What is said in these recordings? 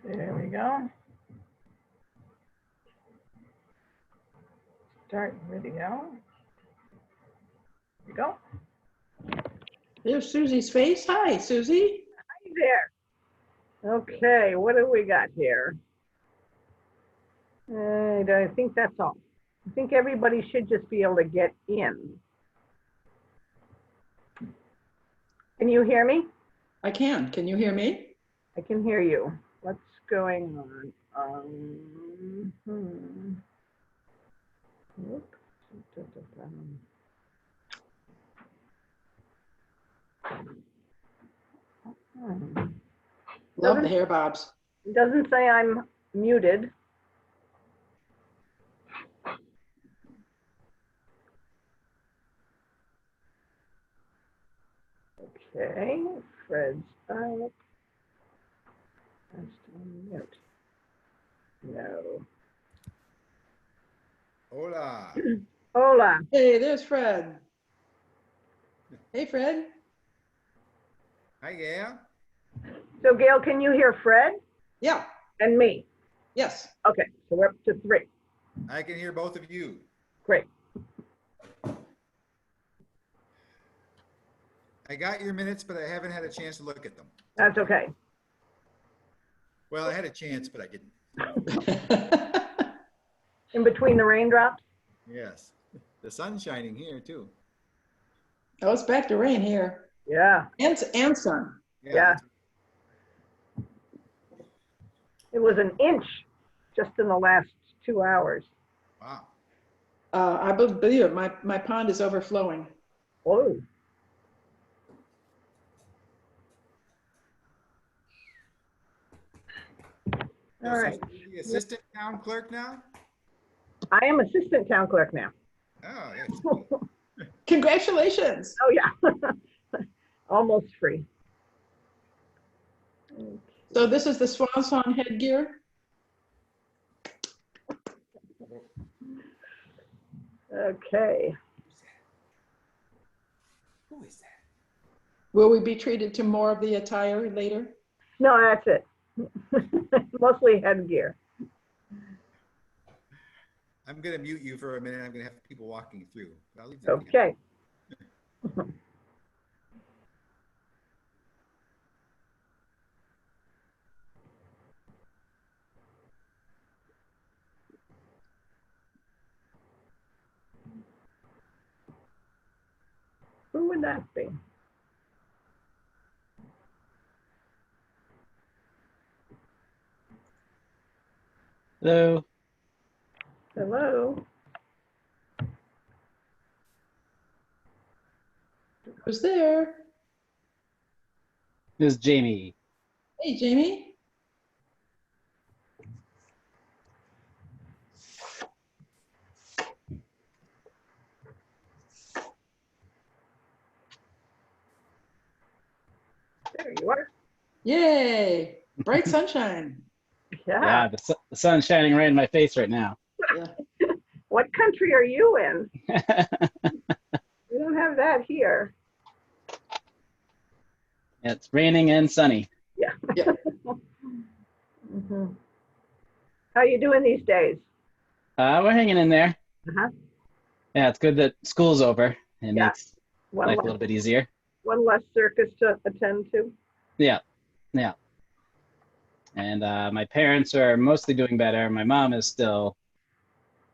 There we go. Start video. There we go. There's Susie's face. Hi, Susie. Hi there. Okay, what do we got here? And I think that's all. I think everybody should just be able to get in. Can you hear me? I can. Can you hear me? I can hear you. What's going on? Whoops. Love the hair bobs. It doesn't say I'm muted. Okay, Fred's up. That's mute. No. Hola. Hola. Hey, there's Fred. Hey, Fred. Hi, Gail. So Gail, can you hear Fred Yeah. and me? Yes. Okay, so we're up to 3. I can hear both of you. Great. I got your minutes, but I haven't had a chance to look at them. That's okay. Well, I had a chance, but I didn't. In between the raindrops? Yes. The sun's shining here, too. Oh, it's back to rain here. Yeah. And sun. Yeah. It was an inch just in the last 2 hours. Wow. I believe it. My pond is overflowing. Whoa. All right. The assistant town clerk now? I am assistant town clerk now. Oh, yes. Congratulations. Oh, yeah. Almost free. So this is the swan song headgear. Okay. Who is that? Will we be treated to more of the attire later? No, that's it. Mostly headgear. I'm going to mute you for a minute. I'm going to have people walking through. I'll leave that Okay. Who would that be? Hello. Hello. Who's there? This is Jamie. Hey, Jamie. There you are. Yay. Bright sunshine. Yeah. The sun's shining right in my face right now. Yeah. What country are you in? We don't have that here. It's raining and sunny. Yeah. Yeah. Mhm. How you doing these days? We're hanging in there. Uh-huh. Yeah, it's good that school's over. It Yeah. makes life a little bit easier. One less circus to attend to. Yeah, yeah. And my parents are mostly doing better. My mom is still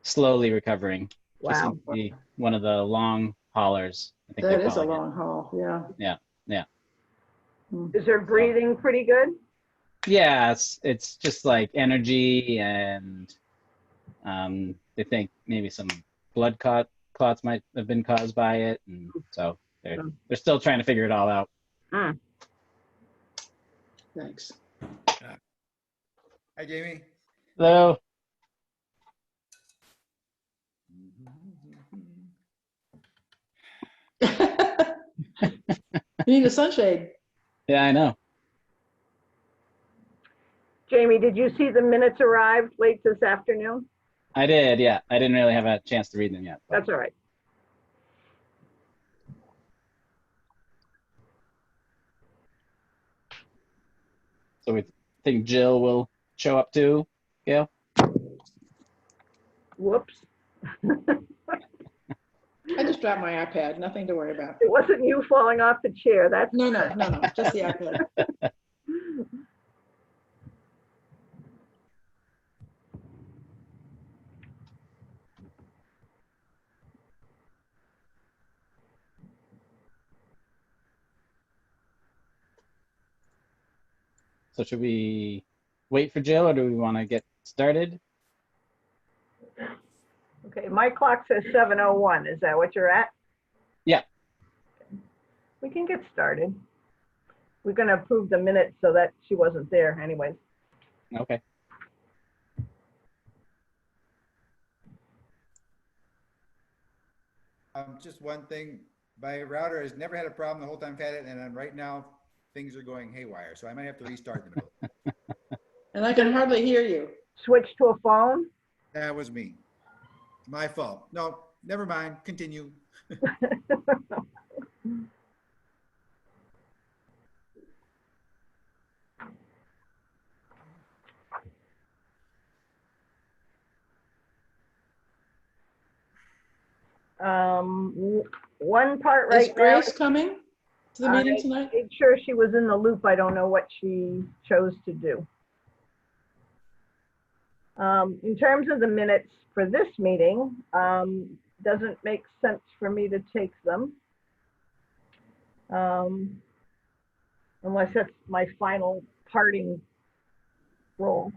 slowly recovering. She Wow. seems to be one of the long haulers, I think That they're is a calling long haul. Yeah. it. Yeah. Is her breathing pretty good? Yeah, it's just like energy, and they think maybe some blood clots might have been caused by it, and so they're still trying to figure it all out. Mm. Thanks. Hi, Jamie. Hello. You need a sunshade. Yeah, I know. Jamie, did you see the minutes arrived late this afternoon? I did, yeah. I didn't really have a chance to read them yet. That's all right. So we think Jill will show up to, Gail? Whoops. I just dropped my iPad, nothing to worry about. It wasn't you falling off the chair. That's No, just the iPad. So should we wait for Jill or do we want to get started? okay. My clock says 7:01. Is that what you're at? Yeah. We can get started. We're going to approve the minutes so that she wasn't there anyways. Okay. Just one thing, my router has never had a problem the whole time I've had it, and right now things are going haywire, so I might have to restart in the middle. And I can hardly hear you. Switch to a phone. That was me. My fault. No, never mind. Continue. One part Is right now. Grace coming to the meeting I tonight? made sure she was in the loop. I don't know what she chose to do. In terms of the minutes for this meeting, doesn't make sense for me to take them. Unless it's my final parting role.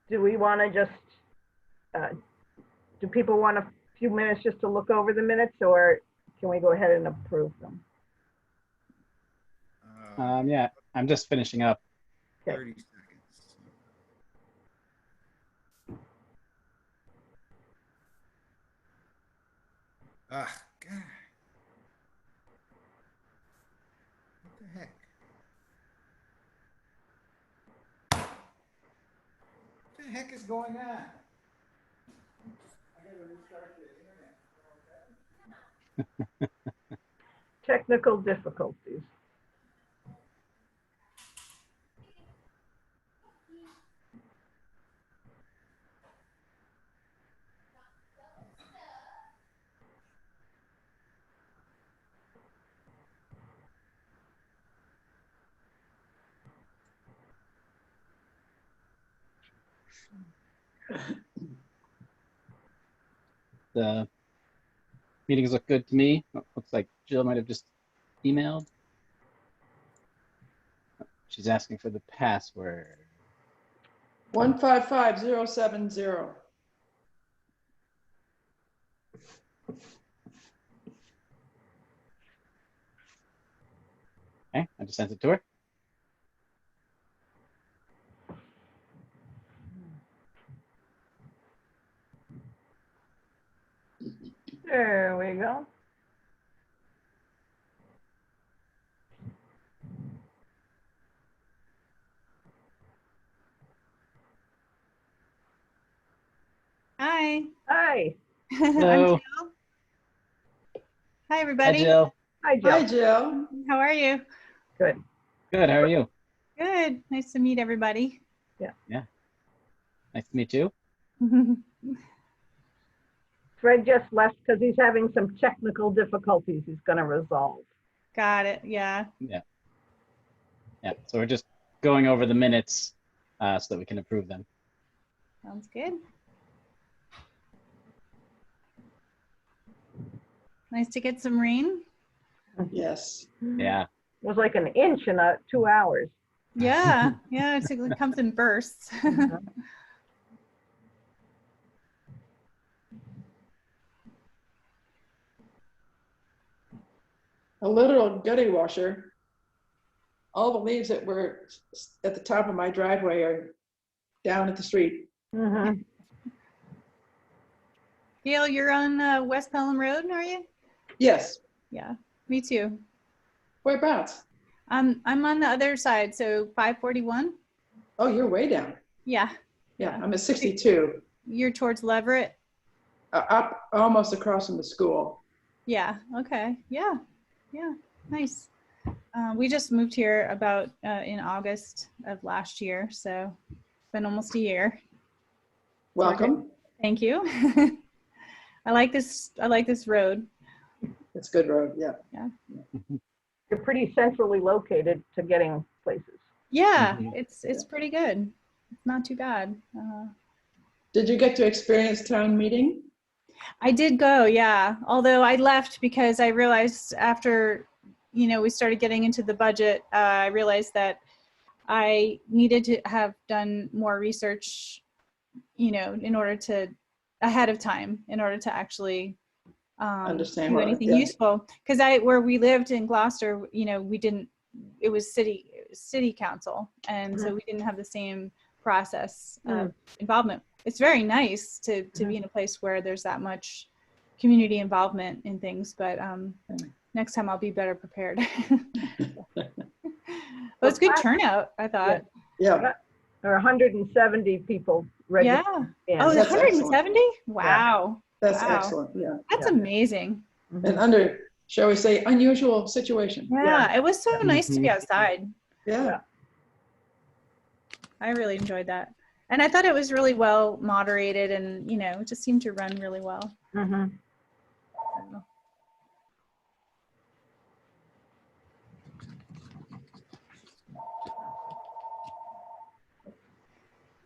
Do we want to just, do people want a few minutes just to look over the minutes, or can we go ahead and approve them? Yeah, I'm just finishing up. 30 seconds. Ah, God. What the heck? What the heck is going on? I gotta restart the internet. Technical difficulties. The meetings look good to me. Looks like Jill might have just emailed. She's asking for the password. 155070. Okay, I just sent it to her. There we go. Hi. Hi. I'm Hello. Jill. Hi, Hi, everybody. Jill. Hi, Jill. Hi, Jill. How are you? Good. Good. How are you? Good. Nice to meet everybody. Nice to meet you. Fred just left because he's having some technical difficulties he's going to resolve. Got it. Yeah. Yeah. So we're just going over the minutes so that we can approve them. Sounds good. Nice to get some rain. Yes. Yeah. It was like an inch in 2 hours. Yeah. Yeah. It comes in bursts. A literal gutty washer. All the leaves that were at the top of my driveway are down at the street. Mhm. Gail, you're on West Pelham Road, are you? Yes. Yeah. Me too. Whereabouts? I'm on the other side, so 541. Oh, you're way down. Yeah. Yeah, I'm at 62. You're towards Leverett. Up almost across from the school. Yeah. Okay. Yeah. Yeah. Nice. We just moved here about in August of last year, so it's been almost a year. Welcome. Thank you. I like this. I like this road. It's a good road, yeah. You're pretty centrally located to getting places. Yeah, Mhm. it's pretty good. It's not too bad. Did you get to experience town meeting? I did go, yeah. Although I left because I realized after, we started getting into the budget, I realized that I needed to have done more research, in order to ahead of time, in order to actually Understand do what, anything yeah. useful. Because where we lived in Gloucester, we didn't. It was city council, and so we didn't have the same process of involvement. It's very nice to be in a place where there's that much community involvement in things, but next time I'll be better prepared. But it's good turnout, I thought. Yeah, There are 170 people Yeah. registered. in. Oh, the That's 170? Wow. that's Wow. excellent, yeah. That's amazing. And under, shall we say, unusual situation. Yeah, it was so nice to be Mhm. outside. Yeah, I really enjoyed that. And I thought it was really well moderated and, it just seemed to run really well. Mhm.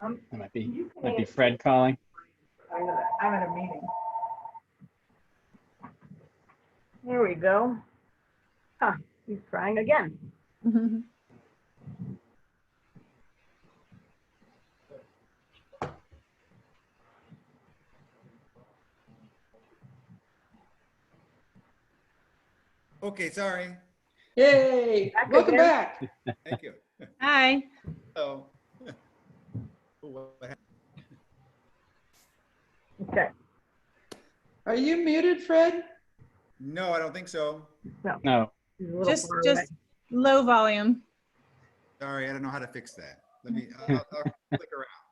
That might be You can might be answer. Fred calling. I'm at a meeting. There we go. Huh, he's trying again. Okay, sorry. yay, Back welcome again. back. Thank you. Hi. Oh. Oh, what happened? Okay. Are you muted, Fred? No, I don't think so. No. He's a little Just far away. low volume. Sorry, I don't know how to fix that. I'll click around.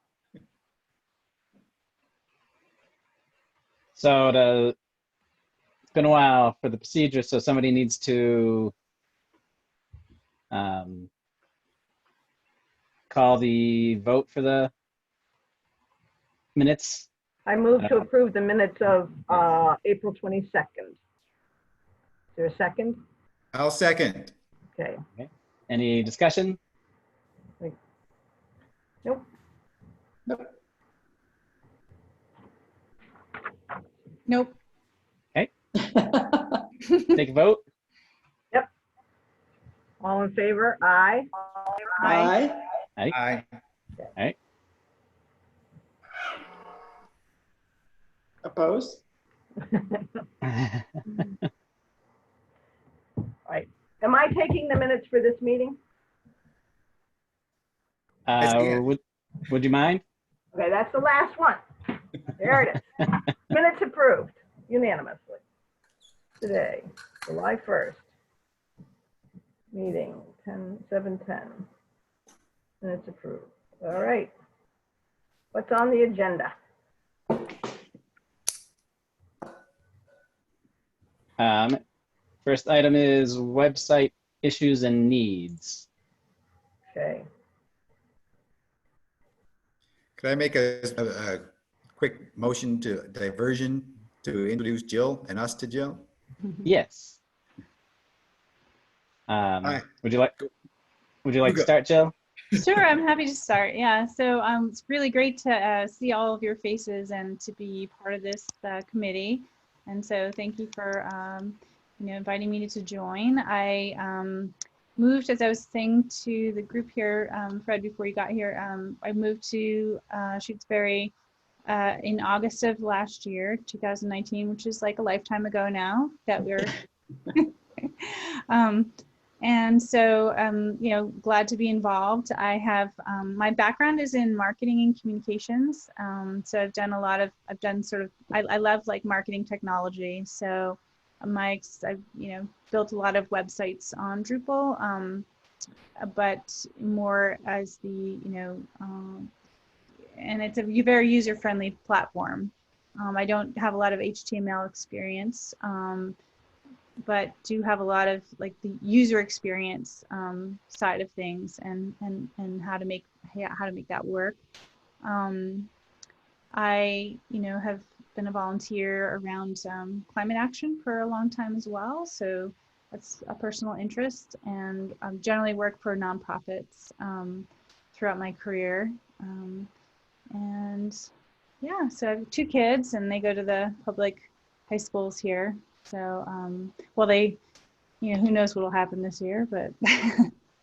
So it's been a while for the procedure, so somebody needs to call the vote for the minutes. I move to approve the minutes of April 22nd. Is there a second? I'll second. Okay. Any discussion? Nope. Nope. Take a vote. All in favor? Aye. Aye. Aye. Opposed? Right. Am I taking the minutes for this meeting? Would you mind? Okay, that's the last one. There it is. Minutes approved unanimously. Today, July 1st. Meeting 7:10. Minutes approved. All right. What's on the agenda? First item is website issues and needs. Okay. Could I make a quick motion to diversion to introduce Jill and us to Jill? Yes. Aye. Would you like to go. start, Jill? Sure, I'm happy to start. Yeah, so it's really great to see all of your faces and to be part of this committee. And so thank you for inviting me to join. I moved, as I was saying to the group here, Fred, before you got here, I moved to Shutesbury in August of last year, 2019, which is like a lifetime ago now that we're and so, glad to be involved. I have, my background is in marketing and communications. So I've done I love like marketing technology. So I've, built a lot of websites on Drupal, but more as the, and it's a very user-friendly platform. I don't have a lot of HTML experience. but do have a lot of like the user experience side of things and how to make that work. I have been a volunteer around climate action for a long time as well, so that's a personal interest, and generally work for nonprofits throughout my career. And yeah, so I have 2 kids, and they go to the public high schools here. So, well, they, who knows what will happen this year, but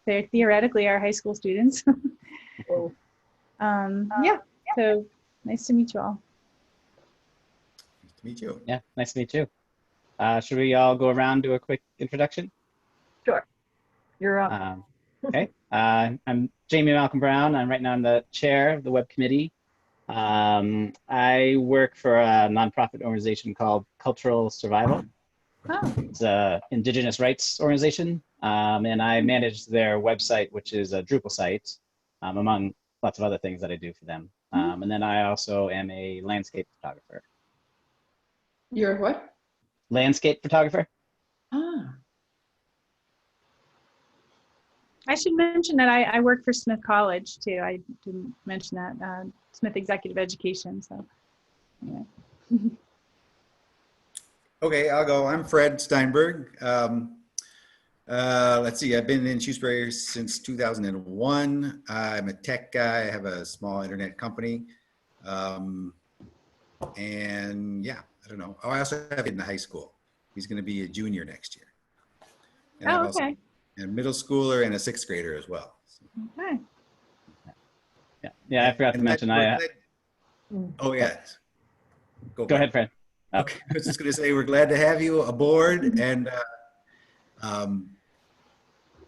they theoretically are high school students. Oh, Yeah, so nice to meet you all. Nice to meet you. Yeah, nice to meet you. Should we all go around, do a quick introduction? sure. You're up. Okay. I'm Jamie Malcolm Brown. Right now I'm the chair of the web committee. I work for a nonprofit organization called Cultural Survival. Oh, It's an indigenous rights organization, and I manage their website, which is a Drupal site, among lots of other things that I do for them. And then I also am a landscape photographer. You're what? Landscape photographer? Ah, I should mention that I work for Smith College too. I didn't mention that, Smith Executive Education. So anyway. Okay, I'll go. I'm Fred Steinberg. Let's see, I've been in Shutesbury since 2001. I'm a tech guy. I have a small internet company. And yeah, I don't know. Oh, I also have it in high school. He's going to be a junior next year. And I've Oh, also okay. a middle schooler and a 6th grader as well. So, Okay. Yeah, I forgot to and mention, oh yeah. go ahead, Fred. Oh. Okay, I was just going to say we're glad to have you aboard, and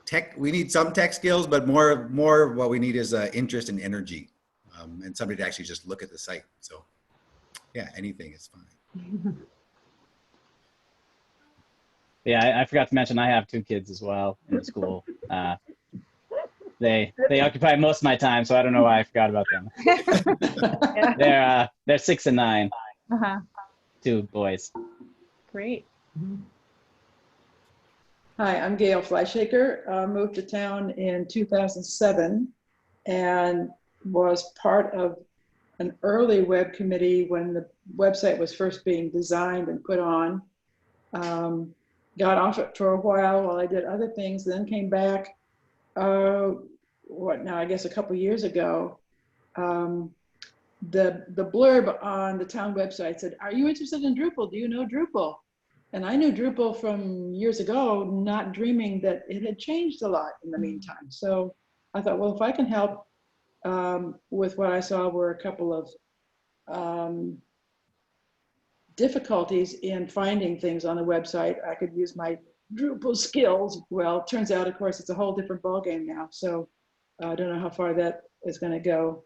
tech. We need some tech skills, but more what we need is interest and energy, and somebody to actually just look at the site. So, yeah, anything is fine. Yeah, I forgot to mention I have 2 kids as well in the school. They occupy most of my time, so I don't know why I forgot about them. Yeah. They're 6 and 9, Uh-huh. 2 boys. Great. hi, I'm Gail Fleischaker. Moved to town in 2007 and was part of an early web committee when the website was first being designed and put on. Got off it for a while I did other things, then came back, I guess a couple years ago. The blurb on the town website said, "Are you interested in Drupal? Do you know Drupal?" And I knew Drupal from years ago, not dreaming that it had changed a lot in the meantime. So I thought, well, if I can help with what I saw were a couple of difficulties in finding things on the website, I could use my Drupal skills. Well, it turns out, of course, it's a whole different ballgame now. So I don't know how far that is going to go.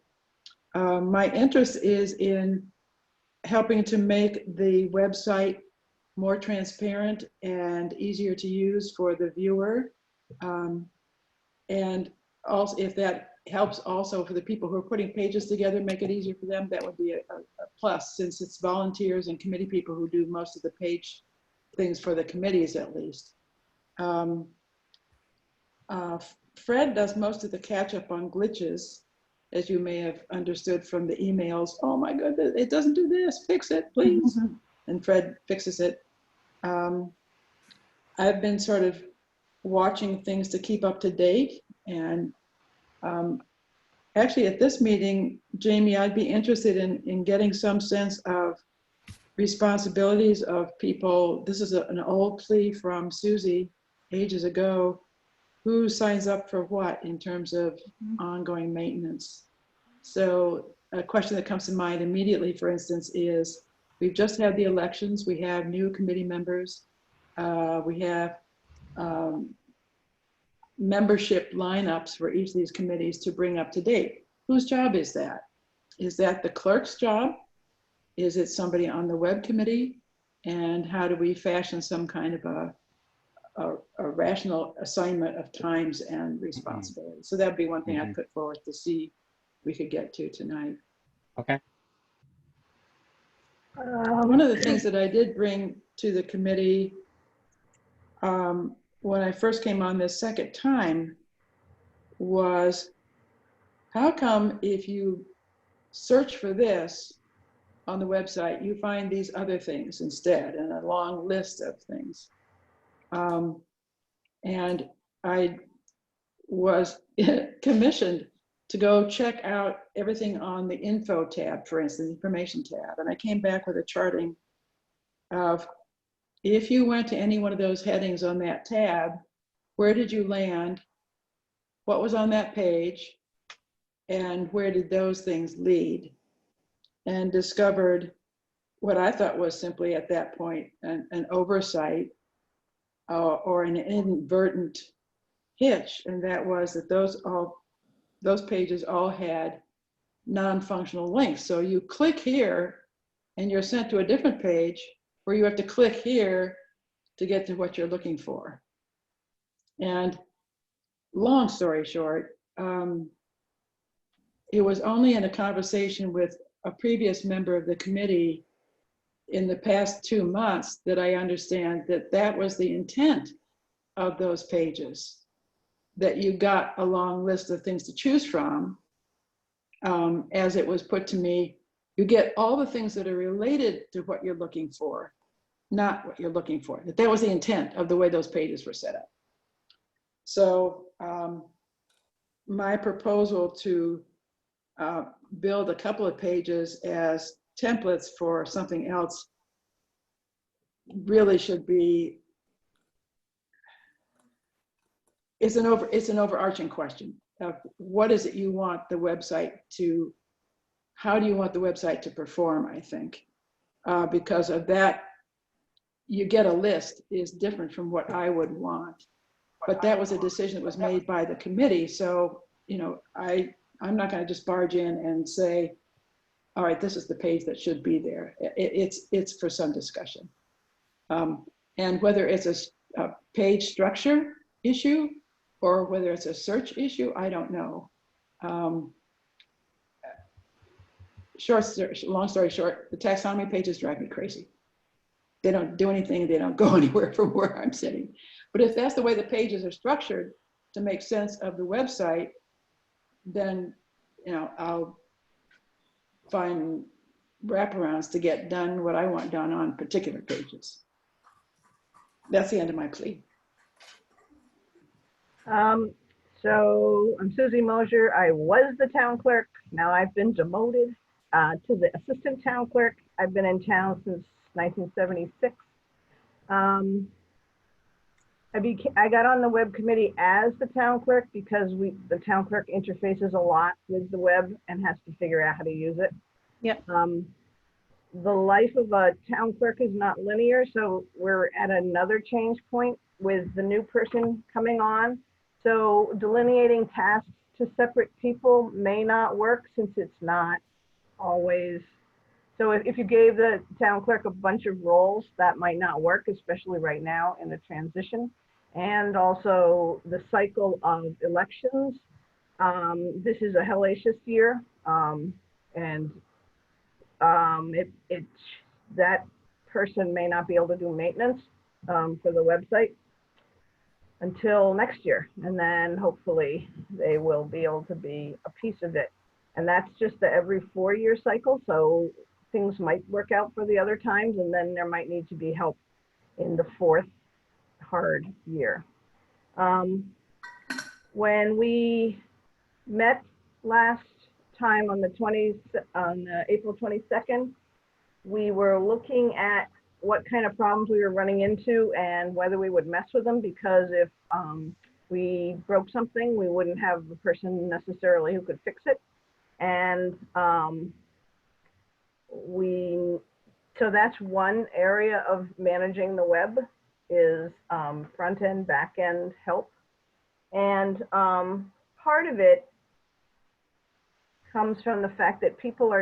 My interest is in helping to make the website more transparent and easier to use for the viewer. And also, if that helps also for the people who are putting pages together, make it easier for them, that would be a plus, since it's volunteers and committee people who do most of the page things for the committees, at least. Fred does most of the catch up on glitches, as you may have understood from the emails. Oh my goodness, it doesn't do this, fix it, please. And Fred fixes it. I've been sort of watching things to keep up to date. And actually at this meeting, Jamie, I'd be interested in getting some sense of responsibilities of people. This is an old plea from Susie ages ago. Who signs up for what in terms of ongoing maintenance? So a question that comes to mind immediately, for instance, is we've just had the elections. We have new committee members. We have membership lineups for each of these committees to bring up to date. Whose job is that? Is that the clerk's job? Is it somebody on the web committee? And how do we fashion some kind of a rational assignment of times and responsibilities? So that'd be one thing I'd put forward to see we could get to tonight. Okay. One of the things that I did bring to the committee when I first came on this second time was, how come if you search for this on the website, you find these other things instead, and a long list of things. And I was commissioned to go check out everything on the info tab, for instance, information tab. And I came back with a charting of, if you went to any one of those headings on that tab, where did you land? What was on that page? And where did those things lead? And discovered what I thought was simply at that point an oversight or an inadvertent hitch, and that was that those pages all had non-functional links. So you click here and you're sent to a different page where you have to click here to get to what you're looking for. And long story short, it was only in a conversation with a previous member of the committee in the past 2 months that I understand that that was the intent of those pages, that you got a long list of things to choose from. As it was put to me, you get all the things that are related to what you're looking for, not what you're looking for. That was the intent of the way those pages were set up. So my proposal to build a couple of pages as templates for something else really should be, it's an overarching question of what is it you want the website to, how do you want the website to perform, I think. Because of that, you get a list is different from what I would want. But that was a decision that was made by the committee. So, you know, I'm not going to just barge in and say, all right, this is the page that should be there. It's for some discussion. And whether it's a page structure issue or whether it's a search issue, I don't know. Long story short, the taxonomy pages drive me crazy. They don't do anything, they don't go anywhere from where I'm sitting. But if that's the way the pages are structured to make sense of the website, then, you know, I'll find wraparounds to get done what I want done on particular pages. That's the end of my plea. So I'm Susie Mosier. I was the town clerk. Now I've been demoted to the assistant town clerk. I've been in town since 1976. I got on the web committee as the town clerk because the town clerk interfaces a lot with the web and has to figure out how to use it. Yep. The life of a town clerk is not linear, so we're at another change point with the new person coming on. So delineating tasks to separate people may not work since it's not always. So if you gave the town clerk a bunch of roles, that might not work, especially right now in the transition. And also the cycle of elections. This is a hellacious year. That person may not be able to do maintenance for the website until next year. And then hopefully they will be able to be a piece of it. And that's just the every 4-year cycle. So things might work out for the other times, and then there might need to be help in the 4th hard year. When we met last time on April 22nd, we were looking at what kind of problems we were running into and whether we would mess with them, because if we broke something, we wouldn't have a person necessarily who could fix it. And so that's one area of managing the web is front end, back end help. And part of it comes from the fact that people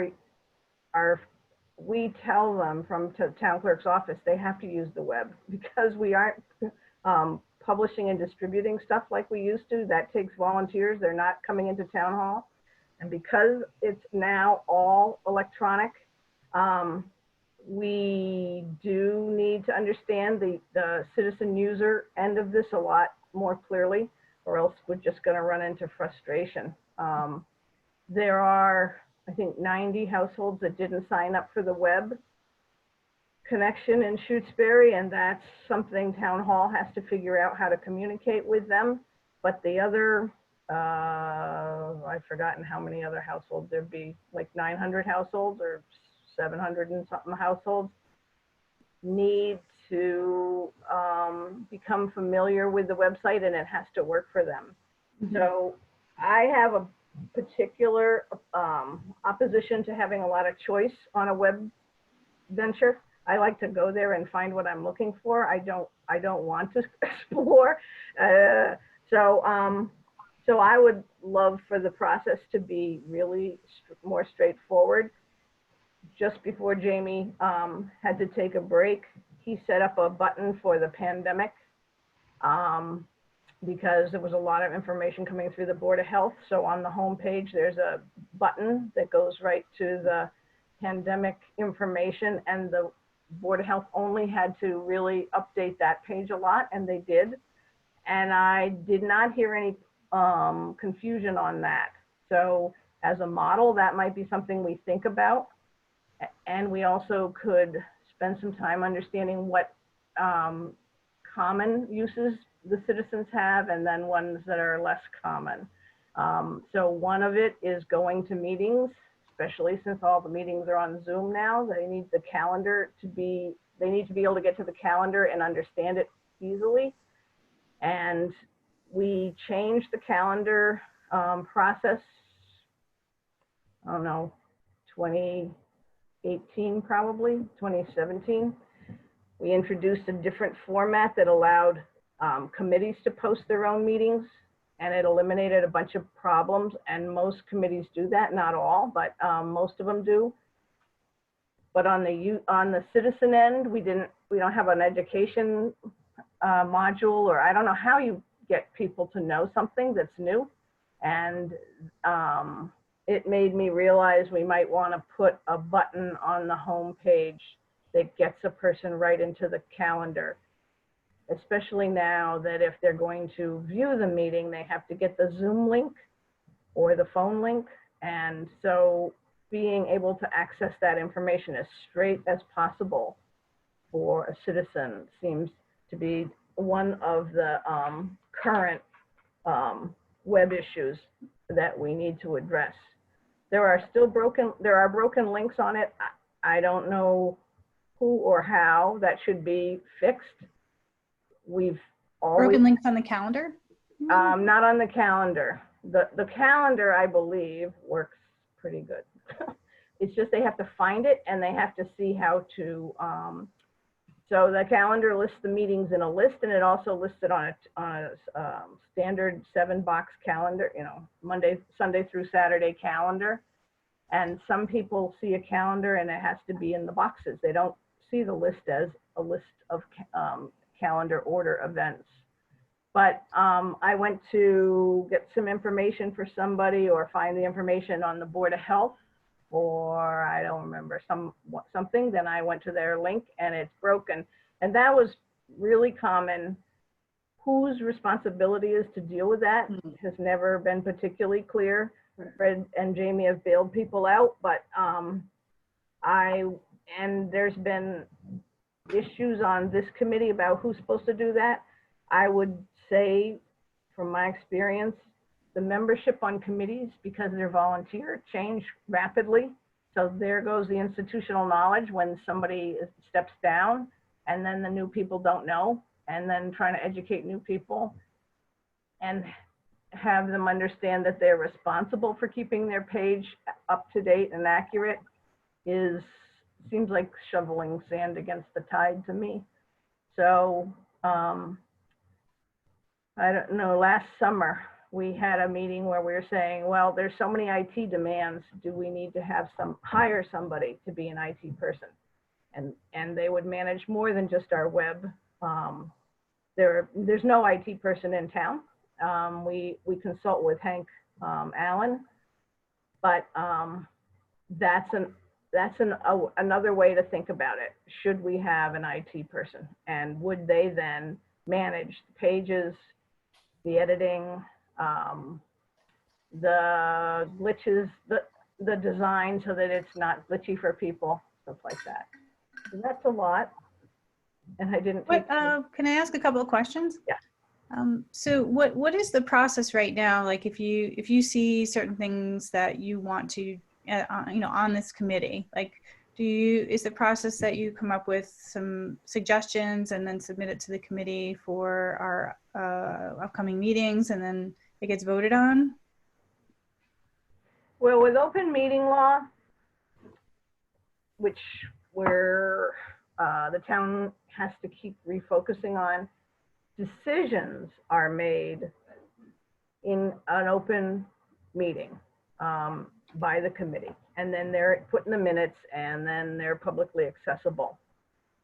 we tell them from the town clerk's office, they have to use the web because we aren't publishing and distributing stuff like we used to. That takes volunteers. They're not coming into town hall. And because it's now all electronic, we do need to understand the citizen user end of this a lot more clearly, or else we're just going to run into frustration. There are, I think, 90 households that didn't sign up for the web connection in Shutesbury, and that's something Town Hall has to figure out how to communicate with them. But the other, I've forgotten how many other households there'd be, like 900 households or 700 and something households, need to become familiar with the website, and it has to work for them. So I have a particular opposition to having a lot of choice on a web venture. I like to go there and find what I'm looking for. I don't want to explore. So I would love for the process to be really more straightforward. Just before Jamie had to take a break, he set up a button for the pandemic because there was a lot of information coming through the Board of Health. So on the home page, there's a button that goes right to the pandemic information, and the Board of Health only had to really update that page a lot, and they did. And I did not hear any confusion on that. So as a model, that might be something we think about. And we also could spend some time understanding what common uses the citizens have, and then ones that are less common. So one of it is going to meetings, especially since all the meetings are on Zoom now. They need the calendar to be, they need to be able to get to the calendar and understand it easily. And we changed the calendar process, I don't know, 2018 probably, 2017. We introduced a different format that allowed committees to post their own meetings, and it eliminated a bunch of problems. And most committees do that, not all, but most of them do. But on the citizen end, we don't have an education module, or I don't know how you get people to know something that's new. And it made me realize we might want to put a button on the home page that gets a person right into the calendar, especially now that if they're going to view the meeting, they have to get the Zoom link or the phone link. And so being able to access that information as straight as possible for a citizen seems to be one of the current web issues that we need to address. There are broken links on it. I don't know who or how that should be fixed. We've always Broken links on the calendar? not on the calendar. The calendar, I believe, works pretty good. It's just they have to find it, and they have to see how to. So the calendar lists the meetings in a list, and it also lists it on a standard 7-box calendar, you know, Sunday through Saturday calendar. And some people see a calendar and it has to be in the boxes. They don't see the list as a list of calendar order events. But I went to get some information for somebody, or find the information on the Board of Health, or I don't remember, something. Then I went to their link and it's broken. And that was really common. Whose responsibility is to deal with that has never been particularly clear. Fred and Jamie have bailed people out, but there's been issues on this committee about who's supposed to do that. I would say, from my experience, the membership on committees, because they're volunteer, change rapidly. So there goes the institutional knowledge when somebody steps down, and then the new people don't know, and then trying to educate new people and have them understand that they're responsible for keeping their page up to date and accurate seems like shoveling sand against the tide to me. So I don't know, last summer we had a meeting where we were saying, well, there's so many IT demands. Do we need to have hire somebody to be an IT person? And they would manage more than just our web. There's no IT person in town. We consult with Hank Allen, but that's another way to think about it. Should we have an IT person? And would they then manage the pages, the editing, the glitches, the design so that it's not glitchy for people, stuff like that. So that's a lot. And I didn't take. Can I ask a couple of questions? Yeah. So what is the process right now? Like if you see certain things that you want to, on this committee, like is the process that you come up with some suggestions and then submit it to the committee for our upcoming meetings and then it gets voted on? Well, with open meeting law, which the town has to keep refocusing on, decisions are made in an open meeting by the committee, and then they're put in the minutes, and then they're publicly accessible.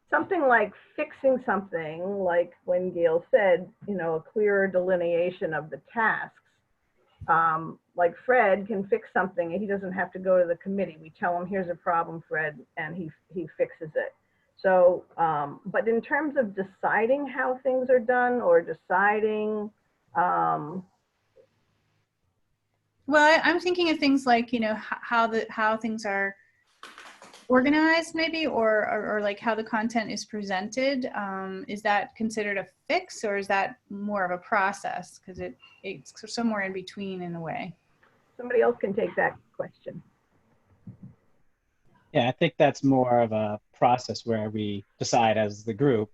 Something like fixing something, like when Gail said, a clearer delineation of the tasks. Like Fred can fix something and he doesn't have to go to the committee. We tell him, here's a problem, Fred, and he fixes it. So, but in terms of deciding how things are done or deciding, well, I'm thinking of things like, how things are organized maybe, or like how the content is presented. Is that considered a fix or is that more of a process? Because it's somewhere in between in a way. Somebody else can take that question. Yeah, I think that's more of a process where we decide as the group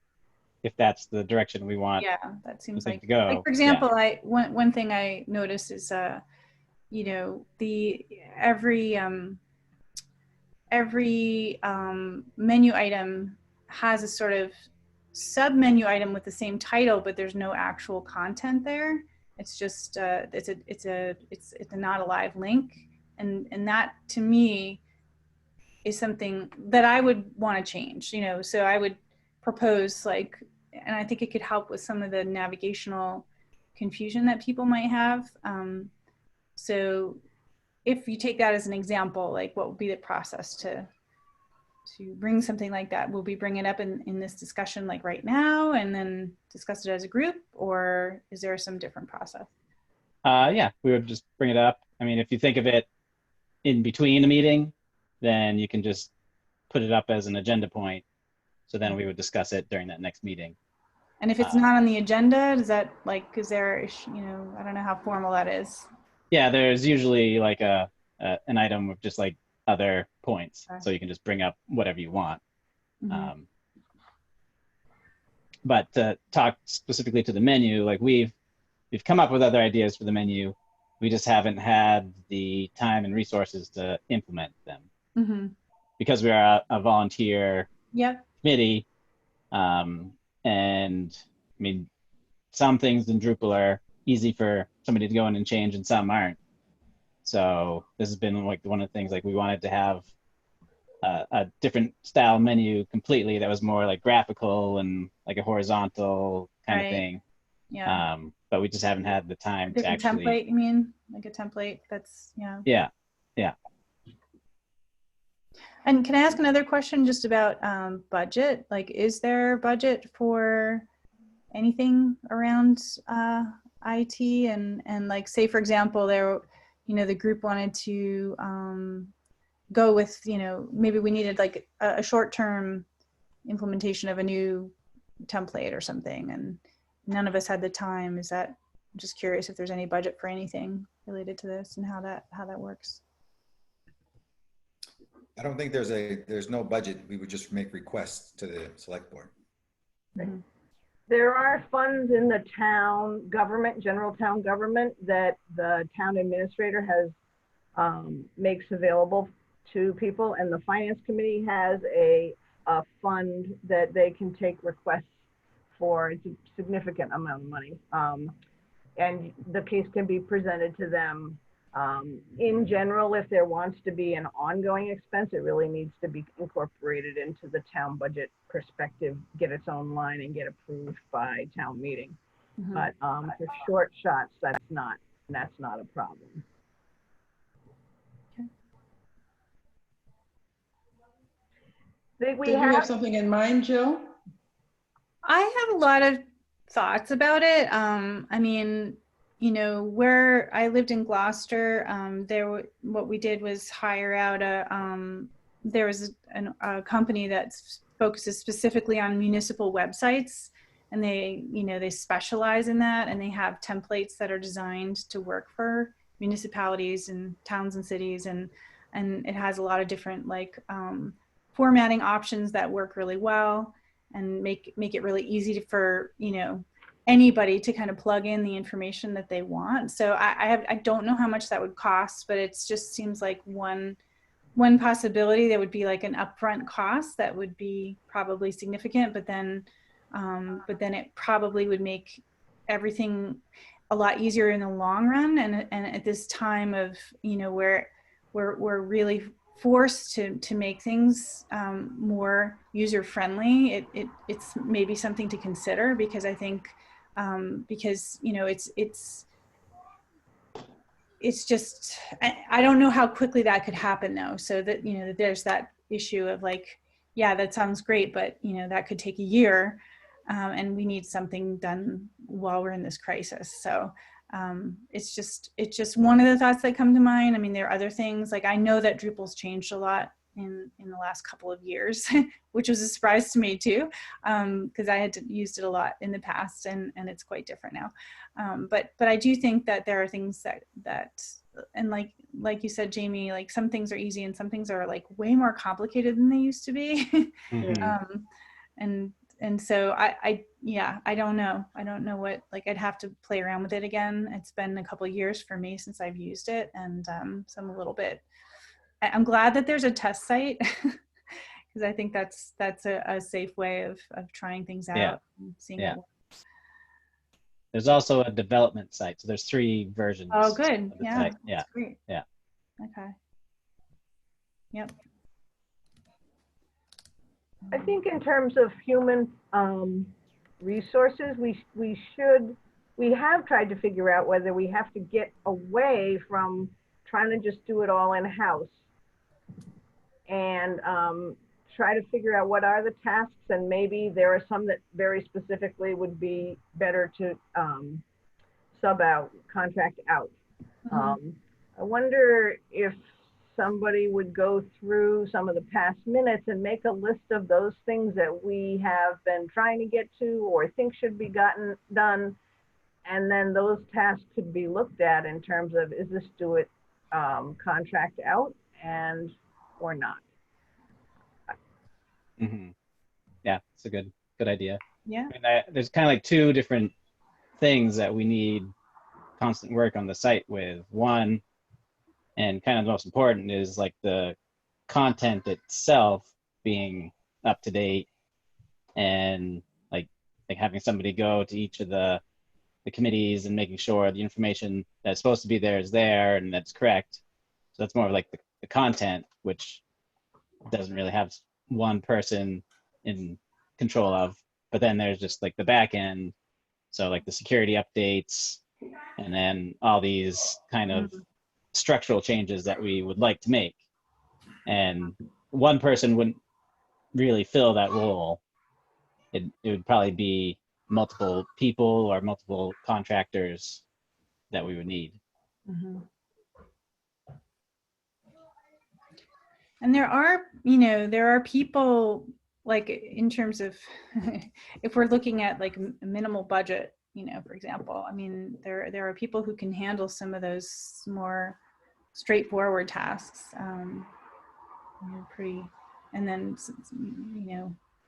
if that's the direction we want. Yeah, that seems like to go. Like for example, one thing I noticed is every menu item has a sort of sub menu item with the same title, but there's no actual content there. It's just it's a not a live link, and that to me is something that I would want to change. So I would propose and I think it could help with some of the navigational confusion that people might have. So if you take that as an example, like what would be the process to bring something like that? Will we bring it up in this discussion like right now and then discuss it as a group, or is there some different process? Yeah, we would just bring it up. I mean, if you think of it in between a meeting, then you can just put it up as an agenda point. So then we would discuss it during that next meeting. And if it's not on the agenda, is that is there, I don't know how formal that is. Yeah, there's usually like an item with just like other points. Okay. So you can just bring up whatever you want. Mm-hmm. But to talk specifically to the menu, like we've come up with other ideas for the menu. We just haven't had the time and resources to implement them. Mm-hmm. Because we are a volunteer committee. And I mean, some things in Drupal are easy for somebody to go in and change and some aren't. So this has been like one of the things, like we wanted to have a different style menu completely that was more like graphical and like a horizontal kind of thing. Yeah. But we just haven't had the time to actually. Template, you mean? Like a template that's, Yeah. And can I ask another question just about budget? Like, is there budget for anything around IT and like, say, for example, the group wanted to go with, maybe we needed like a short-term implementation of a new template or something, and none of us had the time. I'm just curious if there's any budget for anything related to this and how that works. I don't think there's no budget. We would just make requests to the select board. Mm-hmm. There are funds in the town government, general town government, that the town administrator has makes available to people, and the finance committee has a fund that they can take requests for. It's a significant amount of money, and the case can be presented to them. In general, if there wants to be an ongoing expense, it really needs to be incorporated into the town budget perspective, get its own line and get approved by town meeting. Mm-hmm. But for short shots, that's not a problem. Okay. Think we Did you have have, something in mind, Jill? I have a lot of thoughts about it. I mean, you know, where I lived in Gloucester, what we did was hire out there was a company that focuses specifically on municipal websites, and they specialize in that, and they have templates that are designed to work for municipalities and towns and cities, and it has a lot of different formatting options that work really well and make it really easy for anybody to kind of plug in the information that they want. So I don't know how much that would cost, but it just seems like one possibility that would be like an upfront cost that would be probably significant, but then it probably would make everything a lot easier in the long run. And at this time of where we're really forced to make things more user friendly, it's maybe something to consider, because I think because it's just I don't know how quickly that could happen though. So that that there's that issue of yeah, that sounds great, but that could take a year, and we need something done while we're in this crisis. So it's just one of the thoughts that come to mind. I mean, there are other things, I know that Drupal's changed a lot in the last couple of years, which was a surprise to me too, because I had used it a lot in the past, and it's quite different now. But I do think that there are things that and like you said, Jamie, some things are easy and some things are way more complicated than they used to be. And so I don't know what, I'd have to play around with it again. It's been a couple of years for me since I've used it, and so I'm glad that there's a test site, because I think that's a safe way of trying things out and seeing it work. There's also a development site, so there's 3 versions. Oh, good. Of the Yeah, site. that's great. Yeah. Okay. Yep. I think in terms of human resources, we have tried to figure out whether we have to get away from trying to just do it all in-house, and try to figure out what are the tasks, and maybe there are some that very specifically would be better to contract out. I wonder if somebody would go through some of the past minutes and make a list of those things that we have been trying to get to or think should be done. And then those tasks could be looked at in terms of, is this contract out or not? Yeah, it's a good idea. Yeah. I mean, there's kind of 2 different things that we need constant work on the site with. One, and kind of the most important, is the content itself being up to date, and like having somebody go to each of the committees and making sure the information that's supposed to be there is there and that's correct. So that's more of the content, which doesn't really have one person in control of. But then there's just the back end, so the security updates, and then all these kind of structural changes that we would like to make. And one person wouldn't really fill that role. It would probably be multiple people or multiple contractors that we would need. And there are people, in terms of if we're looking at a minimal budget, for example, I mean, there are people who can handle some of those more straightforward tasks. And then,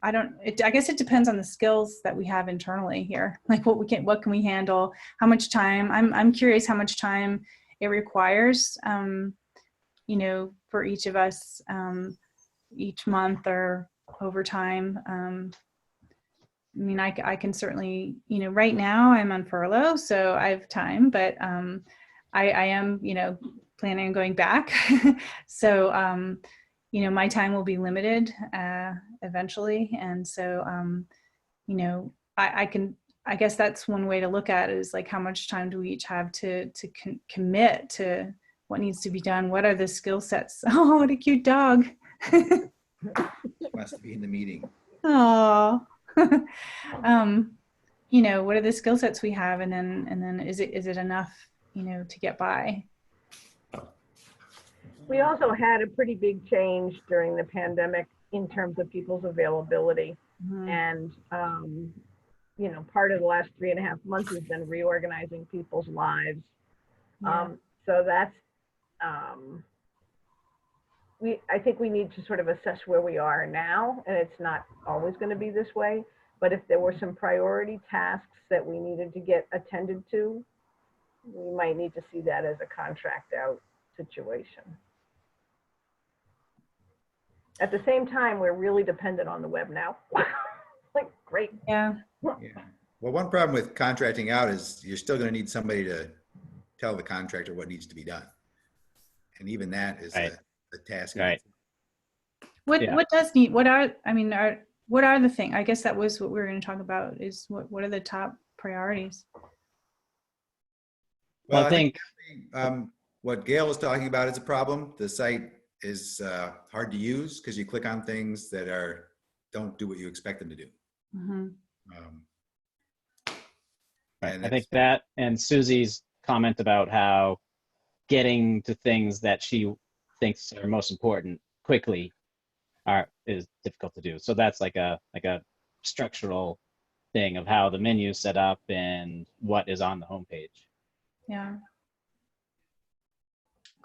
I guess it depends on the skills that we have internally here. What can we handle? How much time? I'm curious how much time it requires, for each of us, each month or over time. I mean, I can certainly, right now I'm on furlough, so I have time, but I am, planning on going back. So, my time will be limited eventually. And so, I guess that's one way to look at it, is how much time do we each have to commit to what needs to be done? What are the skill sets? Oh, what a cute dog. wants to be in the meeting. Oh, you know, what are the skill sets we have, and then is it enough, you know, to get by? We also had a pretty big change during the pandemic in terms of people's availability. Mhm. And, you know, part of the last 3.5 months has been reorganizing people's lives. Yeah. So that's, I think we need to sort of assess where we are now, and it's not always going to be this way. But if there were some priority tasks that we needed to get attended to, we might need to see that as a contract out situation. At the same time, we're really dependent on the web now. Like, great. Yeah. Yeah. Well, one problem with contracting out is you're still going to need somebody to tell the contractor what needs to be done. And even that is Right. a task. Right. Yeah. What does need, what are, I mean, what are the things? I guess that was what we were going to talk about, is what are the top priorities? Well, I think what Gail was talking about is a problem. The site is hard to use because you click on things that don't do what you expect them to do. Mhm. right. And I think that, and Susie's comment about how getting to things that she thinks are most important quickly is difficult to do. So that's like a structural thing of how the menu is set up and what is on the homepage. Yeah.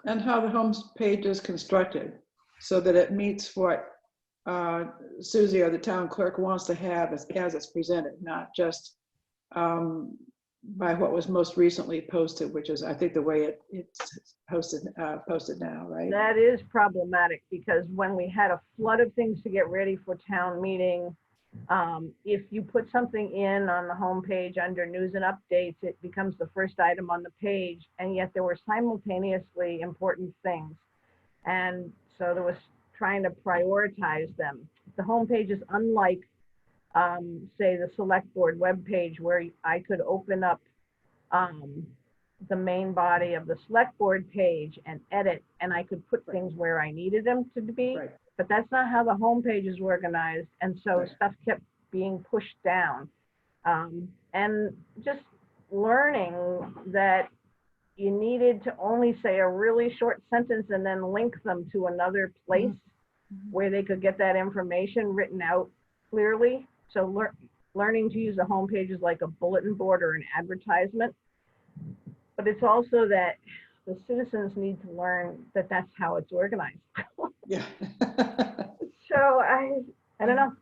And how the home page is constructed so that it meets what Susie or the town clerk wants to have as it's presented, not just by what was most recently posted, which is, I think, the way it's posted now, right? That is problematic, because when we had a flood of things to get ready for town meeting, if you put something in on the homepage under news and updates, it becomes the first item on the page, and yet there were simultaneously important things. And so there was trying to prioritize them. The homepage is unlike, say, the select board webpage, where I could open up the main body of the select board page and edit, and I could put things where I needed them to be. Right. But that's not how the homepage is organized, and so Right. stuff kept being pushed down. And just learning that you needed to only say a really short sentence and then link them to another place where they could get that information written out clearly. So learning to use the homepage is like a bulletin board or an advertisement. But it's also that the citizens need to learn that that's how it's organized. Yeah. So I don't know.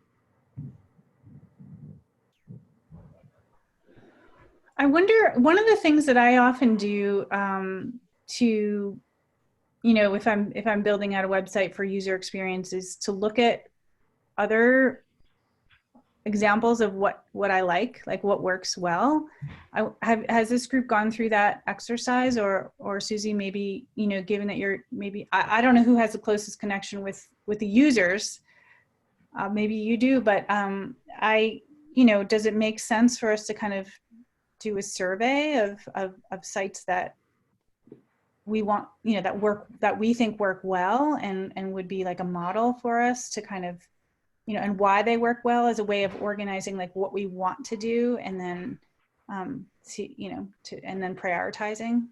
I wonder, one of the things that I often do to, you know, if I'm building out a website for user experience, is to look at other examples of what I like what works well. Has this group gone through that exercise, or Susie, maybe, you know, given that you're maybe, I don't know who has the closest connection with the users, maybe you do, but you know, does it make sense for us to kind of do a survey of sites that we want, you know, that we think work well and would be like a model for us to kind of, you know, and why they work well, as a way of organizing like what we want to do, and then see, you know, and then prioritizing.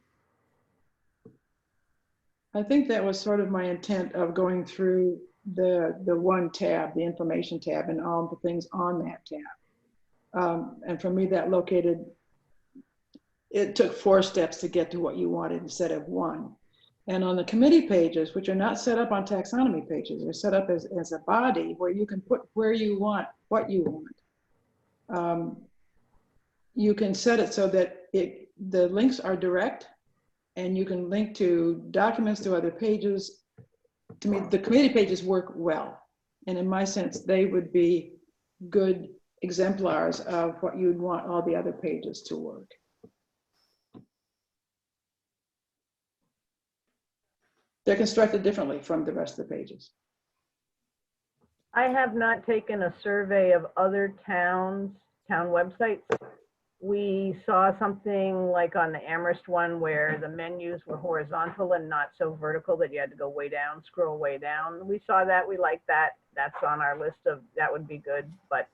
I think that was sort of my intent of going through the one tab, the information tab, and all the things on that tab. And for me, it took 4 steps to get to what you wanted instead of 1. And on the committee pages, which are not set up on taxonomy pages, they're set up as a body where you can put where you want, what you want. You can set it so that the links are direct, and you can link to documents to other pages. To me, the committee pages work well. And in my sense, they would be good exemplars of what you'd want all the other pages to work. They're constructed differently from the rest of the pages. I have not taken a survey of other town websites, we saw something like on the Amherst one where the menus were horizontal and not so vertical that you had to go way down, scroll way down. We saw that, we liked that. That's on our list of, that would be good, but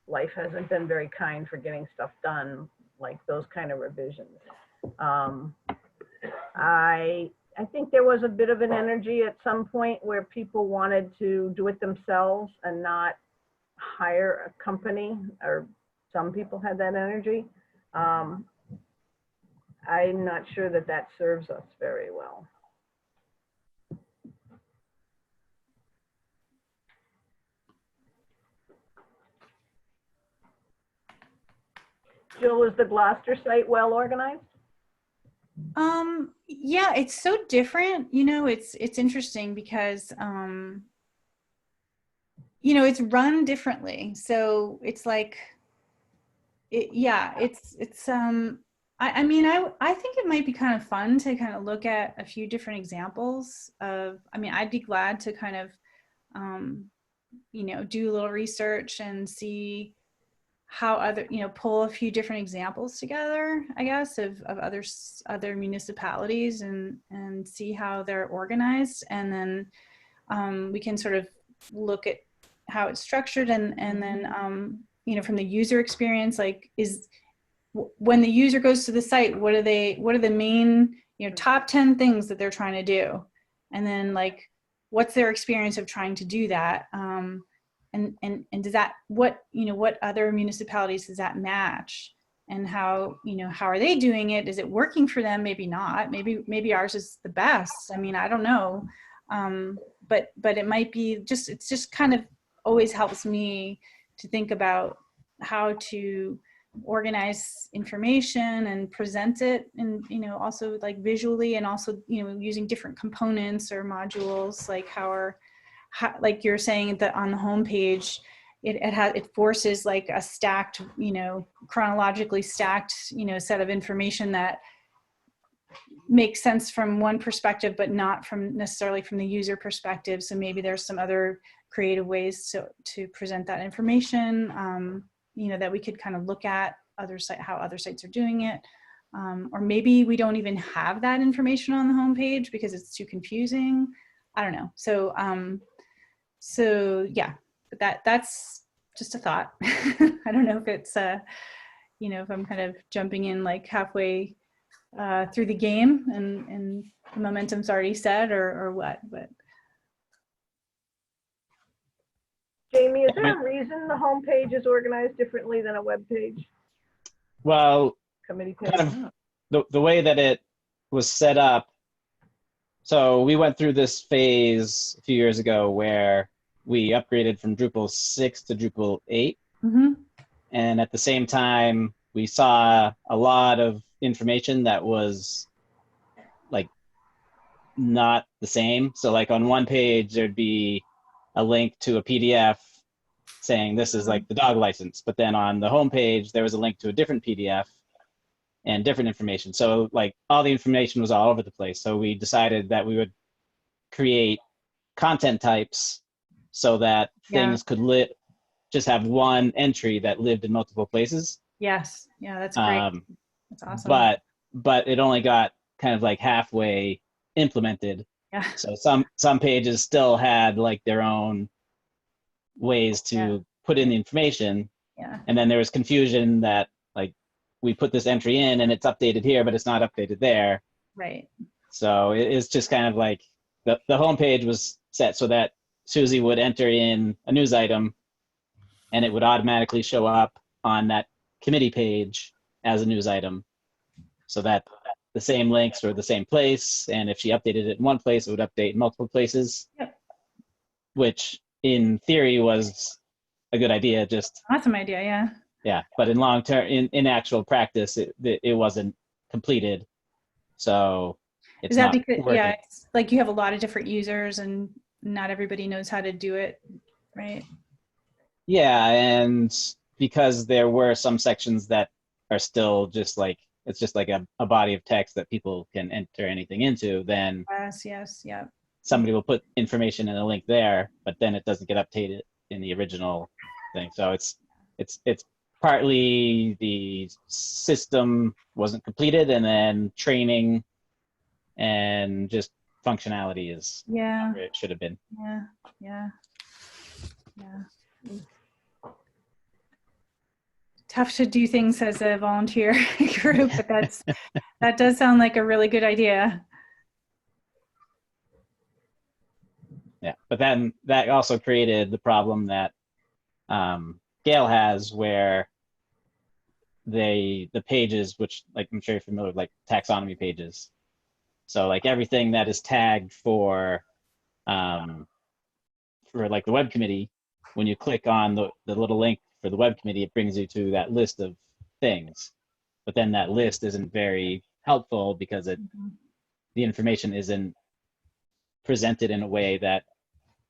life hasn't been very kind for getting stuff done, like those kind of revisions. I think there was a bit of an energy at some point where people wanted to do it themselves and not hire a company, or some people had that energy. I'm not sure that that serves us very well. Jill, is the Gloucester site well organized? Yeah, it's so different. You know, it's interesting because you know, it's run differently. So it's like, yeah, I mean, I think it might be kind of fun to kind of look at a few different examples of, I mean, I'd be glad to kind of, you know, do a little research and see how other, you know, pull a few different examples together, I guess, of other municipalities and see how they're organized. And then we can sort of look at how it's structured and then, you know, from the user experience, like when the user goes to the site, what are the main, you know, top 10 things that they're trying to do? And then like, what's their experience of trying to do that? And does that, what other municipalities does that match? And how, you know, how are they doing it? Is it working for them? Maybe not. Maybe ours is the best. I mean, I don't know. But it might be just, it's just kind of always helps me to think about how to organize information and present it, and, you know, also like visually, and also, you know, using different components or modules, like like you're saying that on the homepage, it forces like a stacked, you know, chronologically stacked, you know, set of information that makes sense from one perspective, but not from necessarily from the user perspective. So maybe there's some other creative ways to present that information, you know, that we could kind of look at how other sites are doing it. Or maybe we don't even have that information on the homepage because it's too confusing. I don't know. So yeah, but that's just a thought. I don't know if it's, you know, if I'm kind of jumping in like halfway through the game and the momentum's already set or what, but. Jamie, is there a reason the homepage is organized differently than a web page? Well, Committee page? kind of the way that it was set up. So we went through this phase a few years ago where we upgraded from Drupal 6 to Drupal 8. Mm-hmm. And at the same time, we saw a lot of information that was like not the same. So like on one page, there'd be a link to a PDF saying this is like the dog license. But then on the home page, there was a link to a different PDF and different information. So like all the information was all over the place. So we decided that we would create content types so that things could just have one entry that lived in multiple places. Yes. Yeah, that's great. That's awesome. But it only got kind of like halfway implemented. Yeah. So some pages still had like their own ways to put in the information. Yeah. And then there was confusion that like we put this entry in and it's updated here, but it's not updated there. Right. So it's just kind of like the homepage was set so that Susie would enter in a news item and it would automatically show up on that committee page as a news item, so that the same links were the same place. And if she updated it in one place, it would update in multiple places. Yep. Which in theory was a good idea. Just awesome idea. Yeah. Yeah. But in long term, in actual practice, it wasn't completed. So it's is that not because, worth yeah, it. it's like you have a lot of different users and not everybody knows how to do it. Right. Yeah. And because there were some sections that are still just like, it's just like a body of text that people can enter anything into, then Yes, yeah. somebody will put information in a link there, but then it doesn't get updated in the original thing. So it's partly the system wasn't completed, and then training and just functionality is Yeah. where it should have been. Yeah. Yeah. Yeah. Tough to do things as a volunteer group, but that does sound like a really good idea. Yeah, but then that also created the problem that Gail has, where the pages, which, like, I'm sure you're familiar with, like taxonomy pages. So like everything that is tagged for like the web committee, when you click on the little link for the web committee, it brings you to that list of things. But then that list isn't very helpful because the information isn't presented in a way that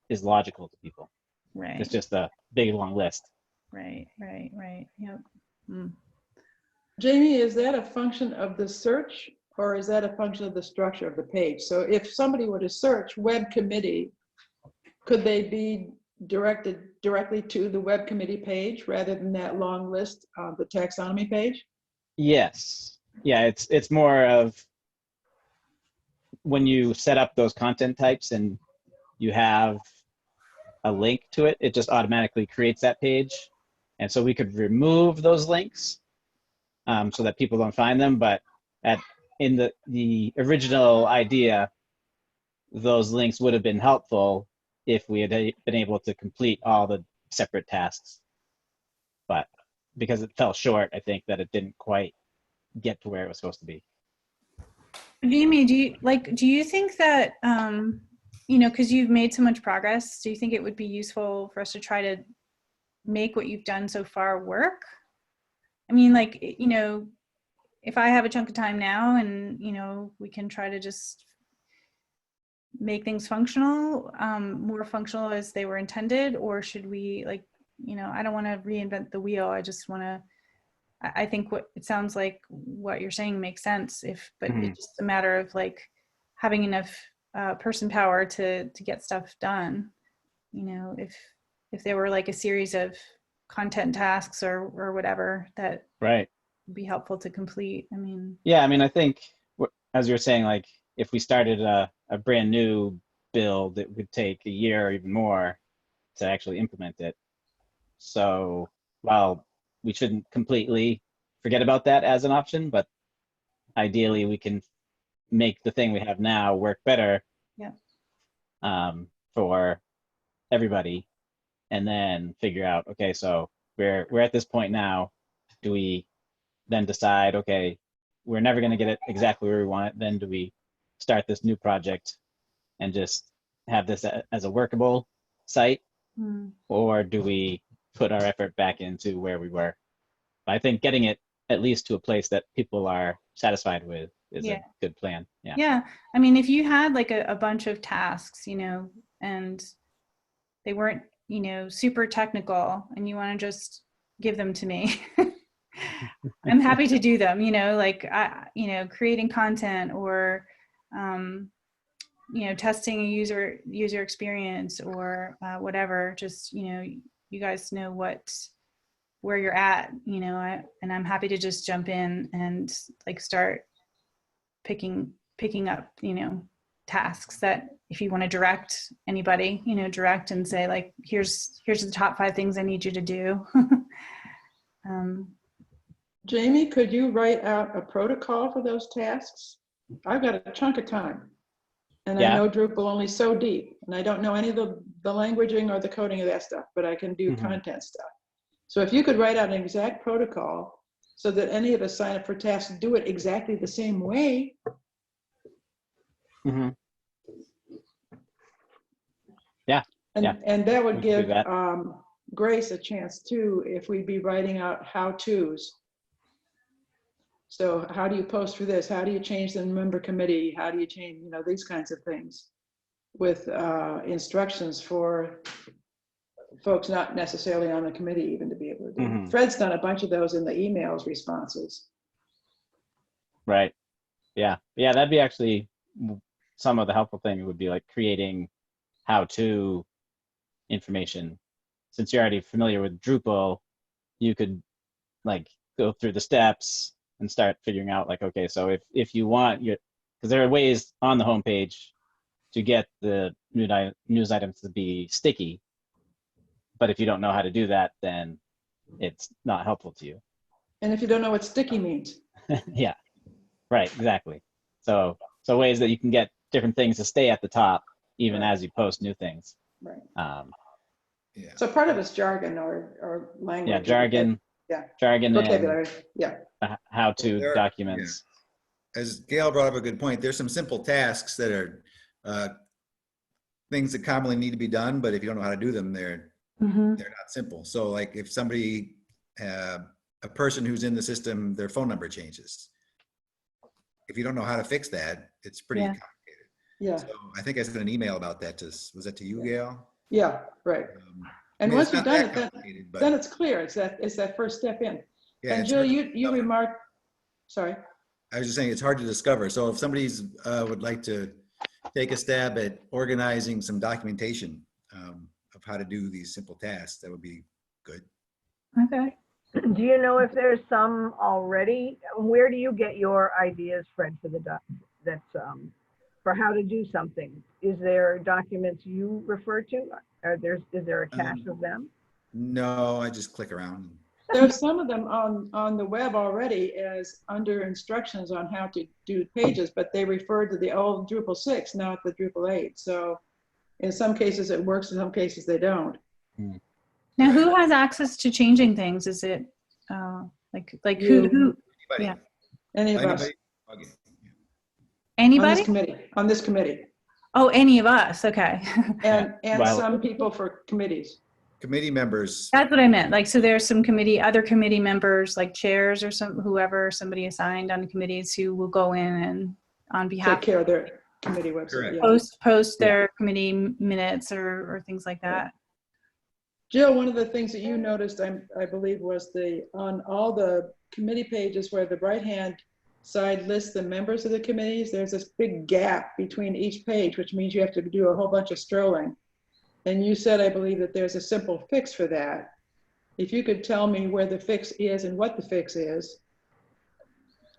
is logical to people. Right. It's just a big long list. Right. Yep. Mm. Jamie, is that a function of the search, or is that a function of the structure of the page? So if somebody were to search web committee, could they be directed directly to the web committee page rather than that long list on the taxonomy page? Yes. Yeah, it's more of when you set up those content types and you have a link to it, it just automatically creates that page. And so we could remove those links so that people don't find them. But in the original idea, those links would have been helpful if we had been able to complete all the separate tasks. But because it fell short, I think that it didn't quite get to where it was supposed to be. Jamie, do you think that, because you've made so much progress, do you think it would be useful for us to try to make what you've done so far work? I mean, like, if I have a chunk of time now and, we can try to just make things functional, more functional as they were intended, or should we, like, I don't want to reinvent the wheel. I just want to, I think what it sounds like what you're saying makes sense, but it's just a matter of like having enough person power to get stuff done. If there were like a series of content tasks or whatever that Right. would be helpful to complete. I mean, yeah, I mean, I think as you were saying, like if we started a brand new build, it would take a year or even more to actually implement it. So while we shouldn't completely forget about that as an option, but ideally we can make the thing we have now work better for everybody, and then figure out, okay, so we're at this point now. Do we then decide, okay, we're never going to get it exactly where we want it? Then do we start this new project and just have this as a workable site, or do we put our effort back into where we were? I think getting it at least to a place that people are satisfied with is a good plan. Yeah. I mean, if you had like a bunch of tasks, and they weren't, super technical, and you want to just give them to me, I'm happy to do them, like, creating content or, testing a user experience or whatever. Just, you guys know where you're at, and I'm happy to just jump in and like start picking up, tasks that if you want to direct anybody, direct and say like, here's the top 5 things I need you to do. Jamie, could you write out a protocol for those tasks? I've got a chunk of time, and I know Drupal only so deep, and I don't know any of the languaging or the coding of that stuff, but I can do content stuff. So if you could write out an exact protocol so that any of us sign up for tasks do it exactly the same way. And that would give Grace a chance too, if we'd be writing out how-tos. So how do you post for this? How do you change the member committee? How do you change, these kinds of things with instructions for folks not necessarily on the committee even to be able to do. Fred's done a bunch of those in the emails responses. Right. Yeah. Yeah, that'd be actually some of the helpful thing would be like creating how-to information. Since you're already familiar with Drupal, you could like go through the steps and start figuring out like, okay, so if you want your, because there are ways on the homepage to get the news items to be sticky, but if you don't know how to do that, then it's not helpful to you. And if you don't know what sticky means. Yeah, right, exactly. So ways that you can get different things to stay at the top even Right. as you post new things. Right. Yeah. So part of it's jargon or language. Yeah, jargon. Yeah. Jargon Vocabulary. Yeah. and how-to There- documents. As Gail brought up a good point, there's some simple tasks that are things that commonly need to be done, but if you don't know how to do them, they're not simple. So like if somebody, a person who's in the system, their phone number changes. If you don't know how to fix that, it's pretty Yeah. complicated. Yeah. So I think I sent an email about that to, was that to you, Gail? Yeah. Right. And I mean, once it's you've not done that it, then complicated, but it's clear. It's that first step in. yeah, And it's Jill, hard to you discover. remarked, sorry. I was just saying it's hard to discover. So if somebody's would like to take a stab at organizing some documentation of how to do these simple tasks, that would be good. Okay. Do you know if there's some already? Where do you get your ideas, Fred, for the that's for how to do something? Is there documents you refer to? Is there a cache of them? No, I just click around. There's some of them on the web already as under instructions on how to do pages, but they refer to the old Drupal 6, not the Drupal 8. So in some cases it works, in some cases they don't. Now, who has access to changing things? Is it like You. who? Anybody? Yeah. Any of us Okay. Anybody? on this committee, Oh, any of us. Okay. and Well- some people for committees. Committee members. That's what I meant. Like, so there's some other committee members, like chairs or somebody assigned on the committees who will go in and on behalf Take care of their committee website. Correct. Yeah. post their committee minutes or things like that. Jill, one of the things that you noticed, I believe, was on all the committee pages where the right-hand side lists the members of the committees, there's this big gap between each page, which means you have to do a whole bunch of scrolling. And you said, I believe, that there's a simple fix for that. If you could tell me where the fix is and what the fix is,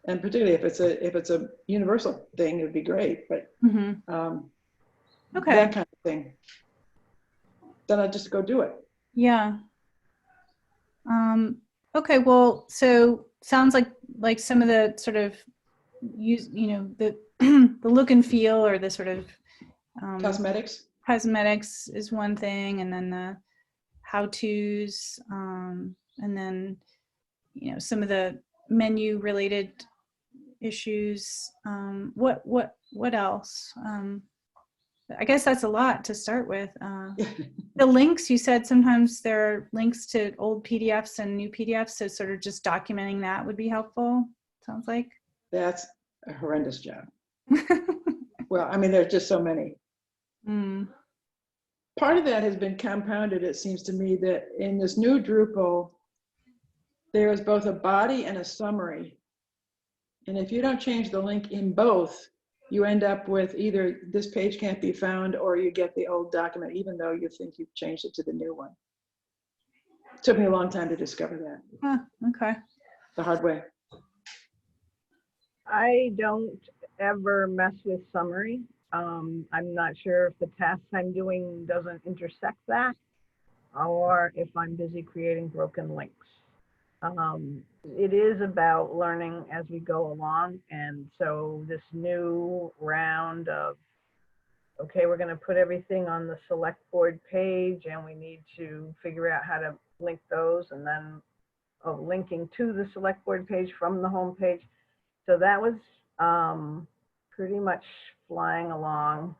and particularly if it's a universal thing, it would be great. But Okay. that kind of thing, then I'll just go do it. Yeah. Okay. Well, so sounds like some of the sort of the the look and feel or the sort of cosmetics is one thing, and then the how-tos, and then some of the menu related issues. What else? I guess that's a lot to start with. The links, you said sometimes there are links to old PDFs and new PDFs, so sort of just documenting that would be helpful, sounds like. That's a horrendous job. Well, I mean, there's just so many. Part of that has been compounded, it seems to me, that in this new Drupal, there is both a body and a summary. And if you don't change the link in both, you end up with either this page can't be found or you get the old document, even though you think you've changed it to the new one. It took me a long time to discover that. Okay. The hard way. I don't ever mess with summary. I'm not sure if the tasks I'm doing doesn't intersect that, or if I'm busy creating broken links. It is about learning as we go along. And so this new round of, okay, we're going to put everything on the select board page and we need to figure out how to link those, and then linking to the select board page from the home page. So that was pretty much flying along.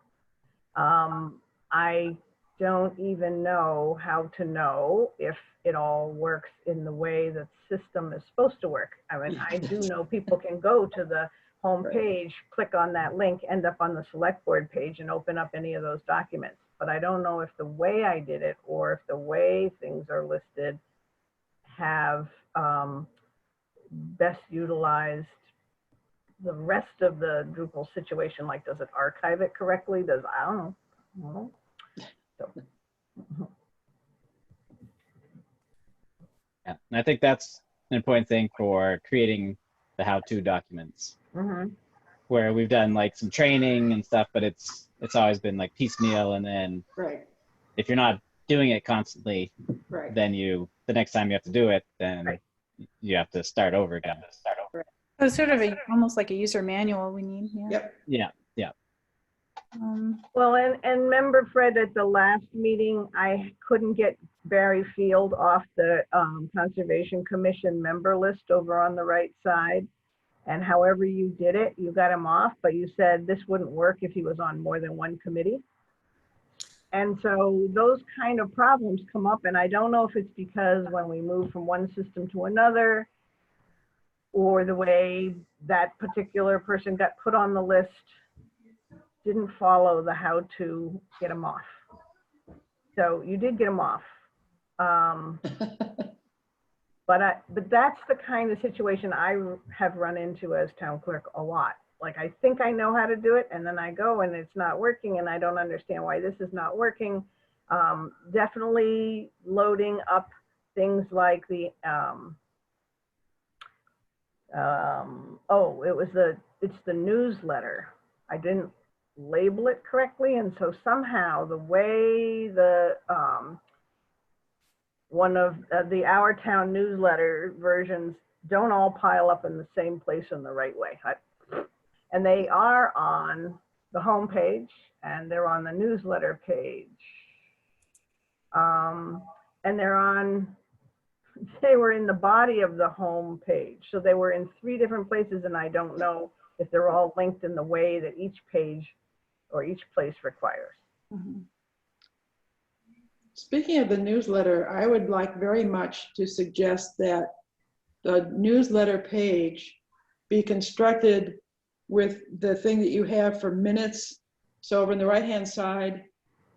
I don't even know how to know if it all works in the way the system is supposed to work. I mean, I do know people can go to the home page, click on that link, end up on the select board page and open up any of those documents. But I don't know if the way I did it or if the way things are listed have best utilized the rest of the Drupal situation. Like, does it archive it correctly? I don't know. Yeah, and I think that's an important thing for creating the how-to documents, Mm-hmm. where we've done like some training and stuff, but it's always been like piecemeal, and then Right, if you're not doing it constantly, right. then the next time you have to do it, then Right. you have to start over again. So it's sort of almost like a user manual we need. Yeah. Yep. Yeah, yeah. Well, and remember, Fred, at the last meeting, I couldn't get Barry Field off the Conservation Commission member list over on the right side. And however you did it, you got him off, but you said this wouldn't work if he was on more than one committee. And so those kind of problems come up, and I don't know if it's because when we move from one system to another, or the way that particular person got put on the list didn't follow the how to get him off. So you did get him off. But that's the kind of situation I have run into as town clerk a lot. Like, I think I know how to do it, and then I go and it's not working, and I don't understand why this is not working. Definitely loading up things like the, it's the newsletter. I didn't label it correctly, and so somehow the way the, one of the Our Town newsletter versions don't all pile up in the same place in the right way. And they are on the home page, and they're on the newsletter page. And they were in the body of the home page. So they were in 3 different places, and I don't know if they're all linked in the way that each page or each place requires. Mm-hmm. Speaking of the newsletter, I would like very much to suggest that the newsletter page be constructed with the thing that you have for minutes. So over on the right-hand side,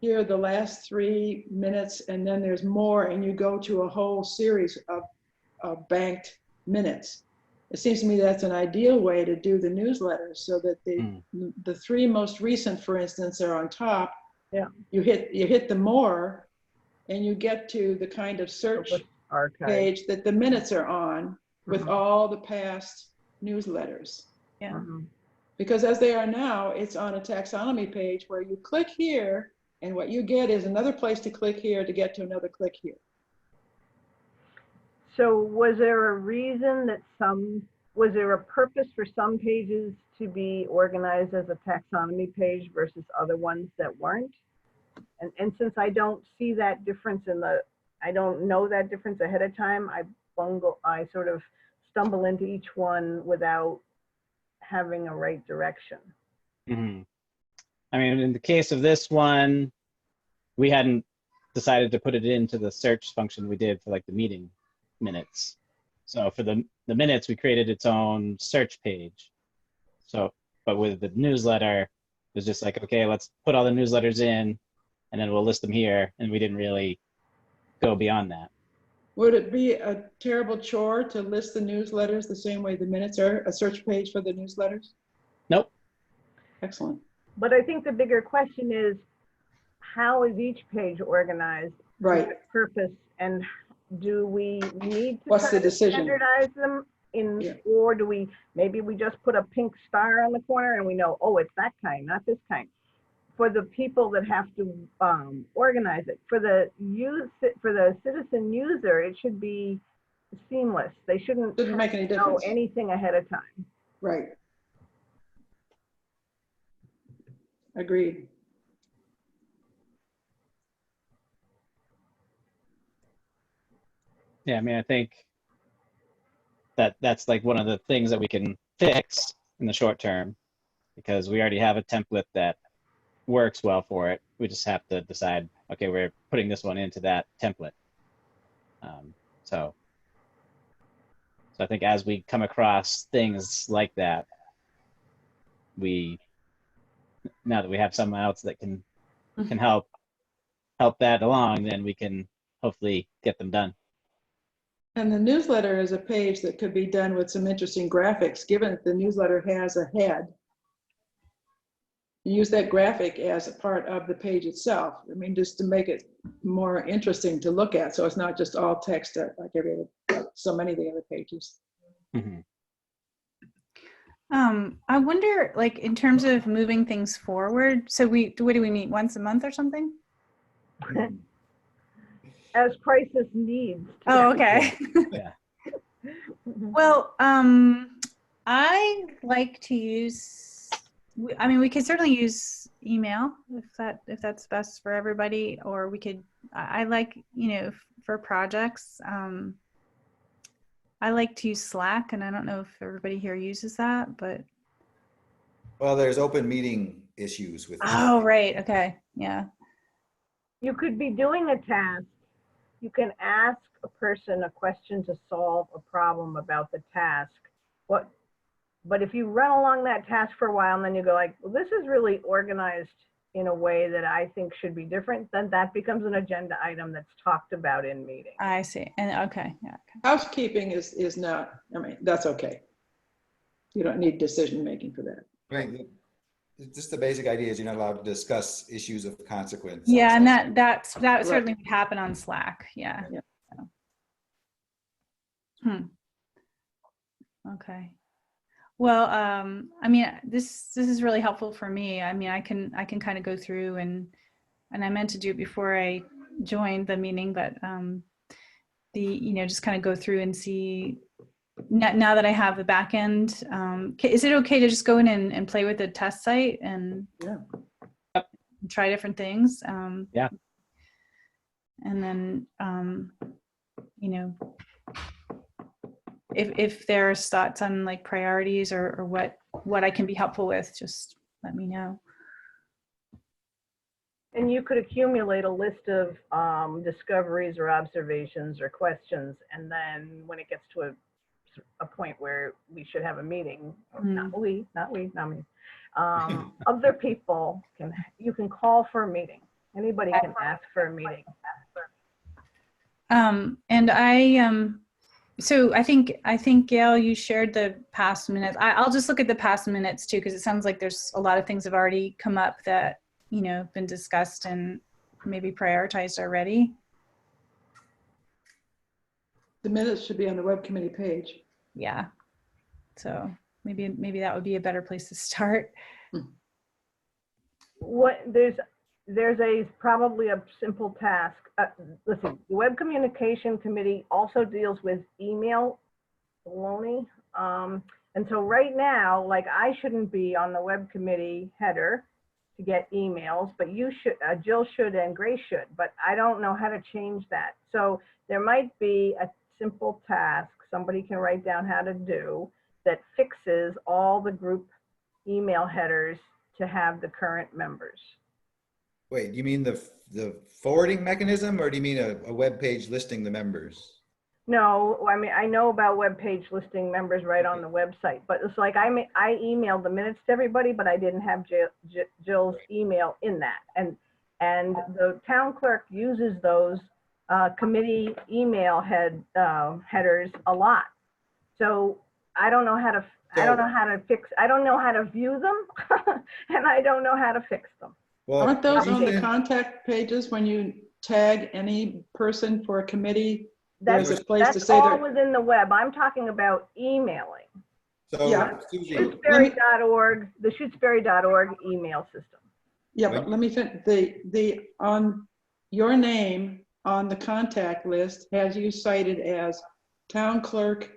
here are the last 3 minutes, and then there's more, and you go to a whole series of banked minutes. It seems to me that's an ideal way to do the newsletter, so that the 3 most recent, for instance, are on top. Yeah. You hit the more, and you get to the kind of search Archive. page that the minutes are on, with all the past newsletters. Yeah. Because as they are now, it's on a taxonomy page where you click here, and what you get is another place to click here to get to another click here. So was there a reason that was there a purpose for some pages to be organized as a taxonomy page versus other ones that weren't? And since I don't see that difference I don't know that difference ahead of time, I sort of stumble into each one without having a right direction. Mm-hmm. I mean, in the case of this one, we hadn't decided to put it into the search function we did for like the meeting minutes. So for the minutes, we created its own search page. So, but with the newsletter, it was just like, okay, let's put all the newsletters in, and then we'll list them here. And we didn't really go beyond that. Would it be a terrible chore to list the newsletters the same way the minutes are, a search page for the newsletters? Nope. Excellent. But I think the bigger question is, how is each page organized? Right. For what purpose, and do we need to What's try the to decision? standardize them in, Yeah. or do maybe we just put a pink star on the corner and we know, oh, it's that kind, not this kind. For the people that have to organize it, for the citizen user, it should be seamless. They shouldn't make any know difference. anything ahead of time. Right. Agreed. Yeah, I mean, I think that's like one of the things that we can fix in the short term, because we already have a template that works well for it. We just have to decide, okay, we're putting this one into that template. So I think as we come across things like that, now that we have someone else that can help that along, then we can hopefully get them done. And the newsletter is a page that could be done with some interesting graphics, given that the newsletter has a head. use that graphic as a part of the page itself. I mean, just to make it more interesting to look at. So it's not just all text like so many of the other pages. Mhm. I wonder, like, in terms of moving things forward, so what do we meet once a month or something? As crisis needs. Oh, okay. Yeah. Well, I like to use, I mean, we could certainly use email if that's best for everybody, or we could, I like, for projects, I like to use Slack, and I don't know if everybody here uses that, but. Well, there's open meeting issues with. Oh, right. Okay. Yeah. You could be doing a task. You can ask a person a question to solve a problem about the task. But if you run along that task for a while and then you go like, well, this is really organized in a way that I think should be different, then that becomes an agenda item that's talked about in meeting. I see. And okay. Yeah. Okay. Housekeeping is not, I mean, that's okay. You don't need decision making for that. Right. Just the basic idea is you're not allowed to discuss issues of consequence. Yeah, and that Right. certainly would happen on Slack. Yeah. Yeah. So. Okay. Well, I mean, this is really helpful for me. I mean, I can kind of go through and I meant to do it before I joined the meeting, but just kind of go through and see. Now that I have the back end, is it okay to just go in and play with the test site and try different things? Yeah. And then, if there's thoughts on like priorities or what I can be helpful with, just let me know. And you could accumulate a list of discoveries or observations or questions, and then when it gets to a point where we should have a meeting, not me, other people you can call for a meeting. Anybody can ask for a meeting. And so I think Gail, you shared the past minutes. I'll just look at the past minutes too, because it sounds like there's a lot of things have already come up that been discussed and maybe prioritized already. The minutes should be on the web committee page. Yeah. So maybe that would be a better place to start. There's probably a simple task. Listen, the Web Communication Committee also deals with email baloney. And so right now, like, I shouldn't be on the Web Committee header to get emails, but you should, Jill should and Grace should, but I don't know how to change that. So there might be a simple task somebody can write down how to do that fixes all the group email headers to have the current members. Wait, you mean the forwarding mechanism, or do you mean a web page listing the members? No, I mean, I know about web page listing members right on the website, but it's like I emailed the minutes to everybody, but I didn't have Jill's email in that. And the town clerk uses those committee email headers a lot. So I don't know how to I don't know how to view them and I don't know how to fix them. Well, aren't those on the contact pages when you tag any person for a committee? There's a place to say all that within the web. I'm talking about emailing. So yeah. Shutesbury.org, the Shutesbury.org email system. Yeah, but let me finish. The on your name on the contact list has you cited as town clerk,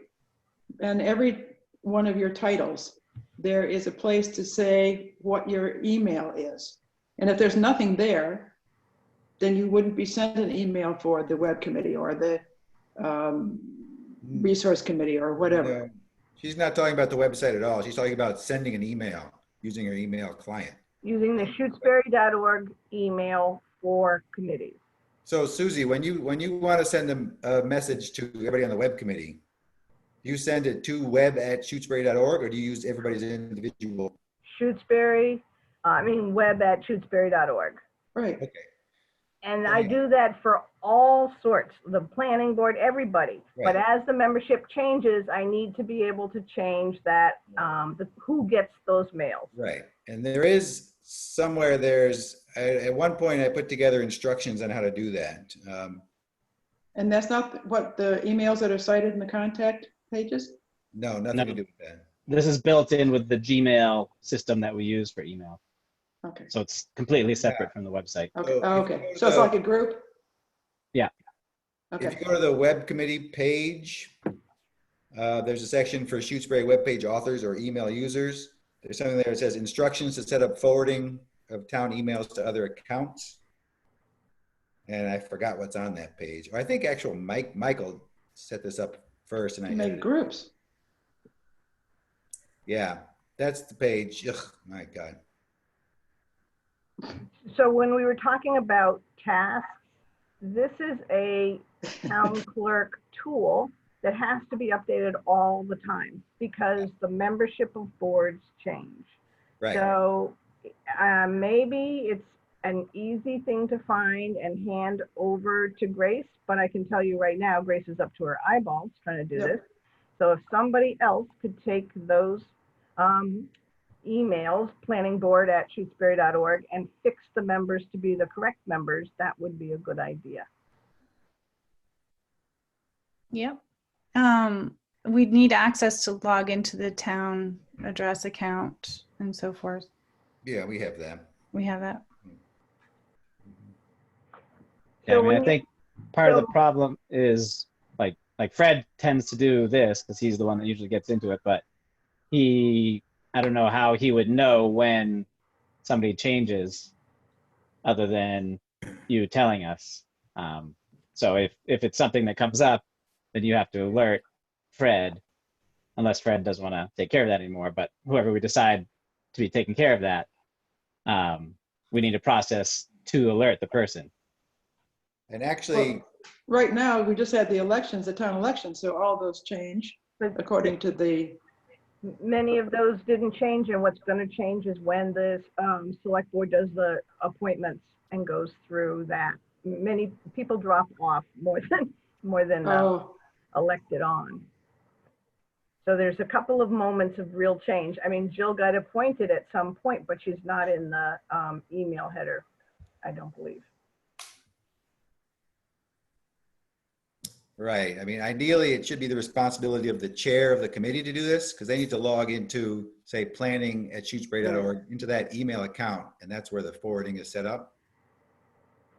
and every one of your titles, there is a place to say what your email is. And if there's nothing there, then you wouldn't be sent an email for the web committee or the resource committee or whatever. She's not talking about the website at all. She's talking about sending an email using her email client. Using the Shutesbury.org email for committees. So Susie, when you want to send a message to everybody on the web committee, you send it to web@shutesbury.org, or do you use everybody's individual? web@shutesbury.org. Right. Okay. And I do that for all sorts, the planning board, everybody. Right. But as the membership changes, I need to be able to change that, who gets those mails. Right. And there is somewhere there's, at one point I put together instructions on how to do that. And that's not what the emails that are cited in the contact pages? No, nothing No. to do with that. This is built in with the Gmail system that we use for email. Okay, So it's completely separate from the website. okay, So oh, if you okay. go So it's to- like a group? Yeah. Okay, If you go to the web committee page, there's a section for Shutesbury webpage authors or email users. There's something there that says instructions to set up forwarding of town emails to other accounts. And I forgot what's on that page. Or I think actual Michael set this up first and I make edited it. groups. Yeah, that's the page. Ugh, my God. So when we were talking about tasks, this is a town clerk tool that has to be updated all the time because the membership of boards change. Right. So maybe it's an easy thing to find and hand over to Grace, but I can tell you right now, Grace is up to her eyeballs trying to do Yep. this. So if somebody else could take those emails, planningboard@shutesbury.org, and fix the members to be the correct members, that would be a good idea. Yep. We'd need access to log into the town address account and so forth. Yeah, we have that. We have that. Yeah, I mean, when I you- think part of the so- problem is like Fred tends to do this because he's the one that usually gets into it, but I don't know how he would know when somebody changes other than you telling us. So if it's something that comes up, then you have to alert Fred, unless Fred doesn't want to take care of that anymore. But whoever we decide to be taking care of that, we need a process to alert the person. And actually, Well, right now, we just had the elections, the town elections, so all those change But according to the, many of those didn't change, and what's going to change is when the select board does the appointments and goes through that. Many people drop off more than oh, elected on. So there's a couple of moments of real change. I mean, Jill got appointed at some point, but she's not in the email header, I don't believe. right. I mean, ideally, it should be the responsibility of the chair of the committee to do this because they need to log into, say, planning@shutesbury.org into that email account, and that's where the forwarding is set up.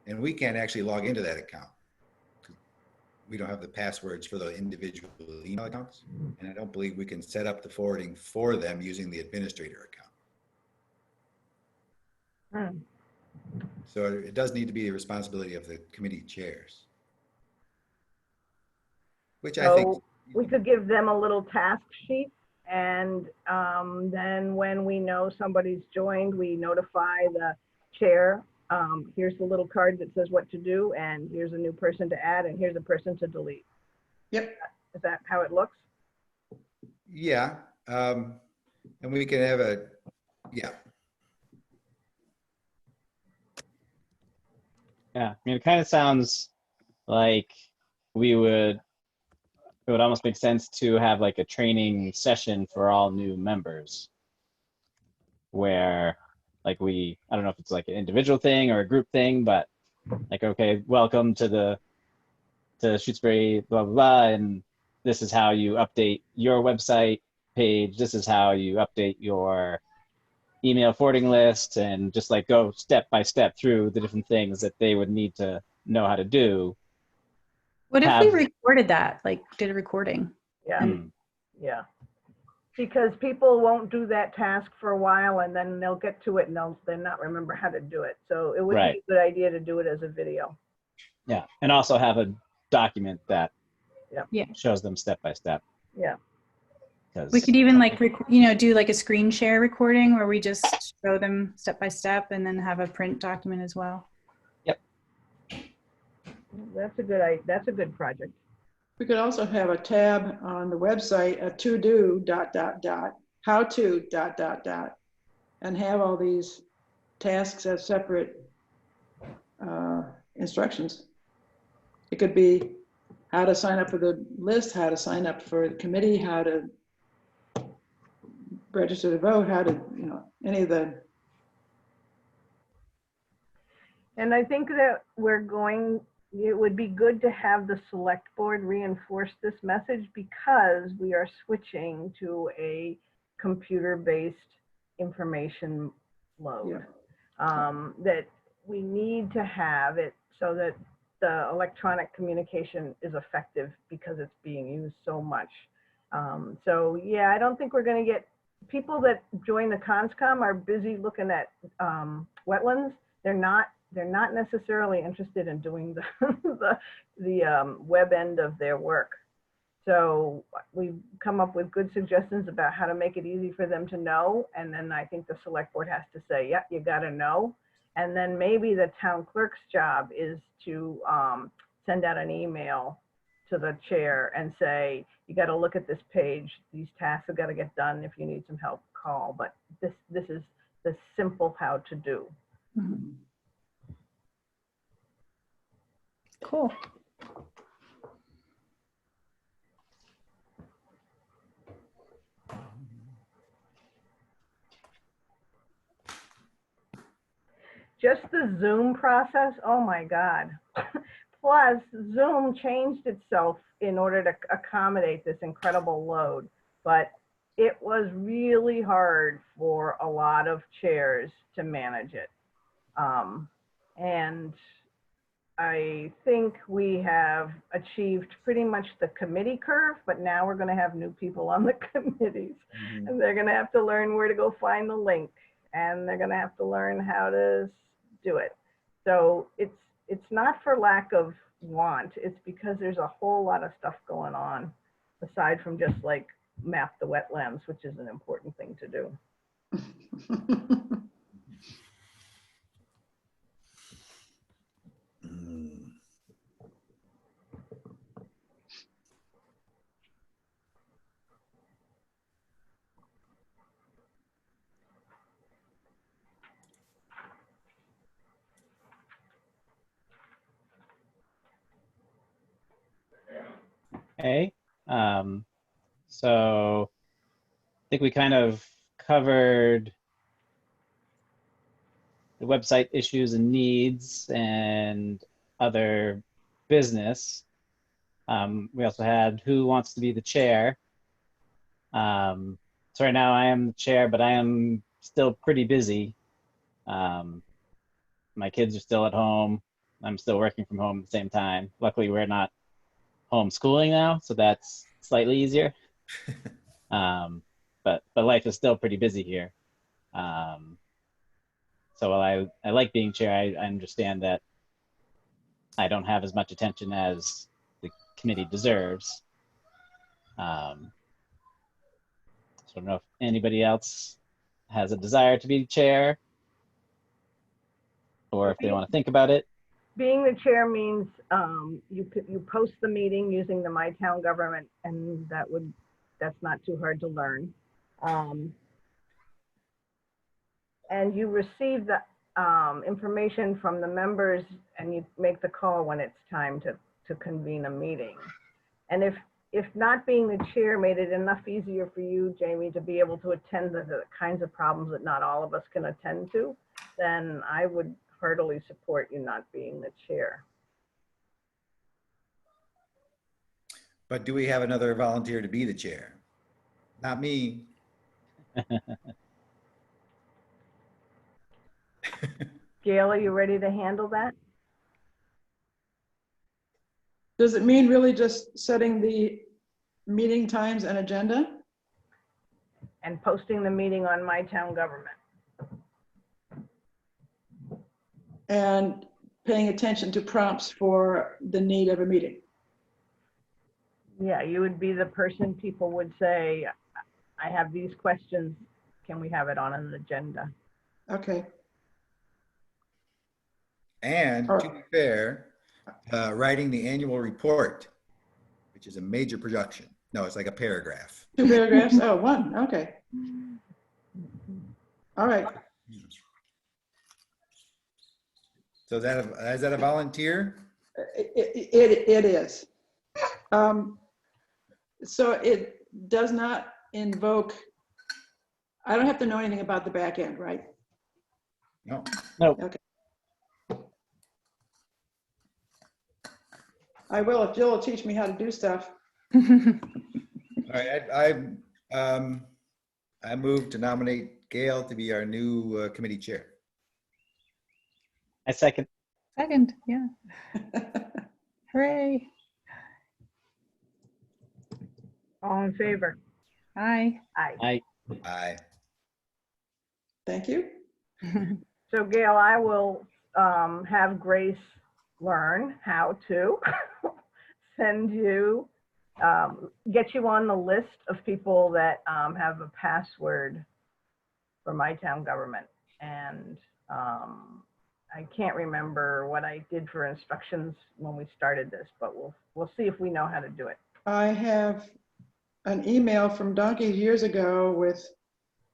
And we can't actually log into that account. We don't have the passwords for the individual email accounts, and I don't believe we can set up the forwarding for them using the administrator account. Hmm. So it does need to be the responsibility of the committee chairs. Which I think, So we could give them a little task sheet, and then when we know somebody's joined, we notify the chair. Here's the little card that says what to do, and here's a new person to add, and here's a person to delete. yep, Is that how it looks? yeah. And we can have yeah. Yeah, I mean, it kind of sounds like it would almost make sense to have like a training session for all new members where like I don't know if it's like an individual thing or a group thing, but like, okay, welcome to Shutesbury, blah, blah, blah, and this is how you update your website page. This is how you update your email forwarding list, and just like go step by step through the different things that they would need to know how to do. What if Have- we recorded that, like did a recording? Yeah, Hmm. yeah. Because people won't do that task for a while, and then they'll get to it and they'll not remember how to do it. So it would be Right. a good idea to do it as a video. Yeah, and also have a document that Yeah. shows them step by step. Yeah. We could even like, do like a screen share recording where we just show them step by step and then have a print document as well. That's a good project. we could also have a tab on the website, a to-do, ... how to ... and have all these tasks as separate instructions. It could be how to sign up for the list, how to sign up for the committee, how to register to vote, how to, any of the And I think that it would be good to have the select board reinforce this message because we are switching to a computer-based information load. That we need to have it so that the electronic communication is effective because it's being used so much. So yeah, I don't think we're going to get people that join the CONSCOM are busy looking at wetlands. They're not necessarily interested in doing the web end of their work. So we've come up with good suggestions about how to make it easy for them to know. And then I think the select board has to say, yeah, you got to know. And then maybe the town clerk's job is to send out an email to the chair and say, you got to look at this page. These tasks have got to get done. If you need some help, call. But this is the simple how to do. Mhm. Cool. Just the Zoom process, oh my God. Plus, Zoom changed itself in order to accommodate this incredible load, but it was really hard for a lot of chairs to manage it. And I think we have achieved pretty much the committee curve, but now we're going to have new people on the committees. Mhm. And they're going to have to learn where to go find the link, and they're going to have to learn how to do it. So it's not for lack of want, it's because there's a whole lot of stuff going on aside from just like map the wetlands, which is an important thing to do. Mm. Okay. So I think we kind of covered the website issues and needs and other business. We also had who wants to be the chair. So right now I am the chair, but I am still pretty busy. My kids are still at home. I'm still working from home at the same time. Luckily, we're not homeschooling now, so that's slightly easier. But life is still pretty busy here. So while I like being chair, I understand that I don't have as much attention as the committee deserves. So I don't know if anybody else has a desire to be chair or if they want to think about it. Being the chair means you post the meeting using the My Town Government, and that's not too hard to learn. And you receive the information from the members, and you make the call when it's time to convene a meeting. And if not being the chair made it enough easier for you, Jamie, to be able to attend to the kinds of problems that not all of us can attend to, then I would heartily support you not being the chair. But do we have another volunteer to be the chair? Not me. Gail, are you ready to handle that? Does it mean really just setting the meeting times and agenda? And posting the meeting on My Town Government. And paying attention to prompts for the need of a meeting? Yeah, you would be the person people would say, I have these questions. Can we have it on an agenda? Okay. And All to be fair, writing the annual report, which is a major production. No, it's like a paragraph. 2 paragraphs? Oh, 1. Okay. All right. So is that a volunteer? It is. So it does not invoke, I don't have to know anything about the back end, right? No. Nope. Okay. I will if Jill will teach me how to do stuff. All right, I move to nominate Gail to be our new committee chair. I second. Second, yeah. Hooray. All in favor? Aye. Aye. Aye. Thank you. So Gail, I will have Grace learn how to send you, get you on the list of people that have a password for My Town Government. And I can't remember what I did for instructions when we started this, but we'll see if we know how to do it. I have an email from donkeys years ago with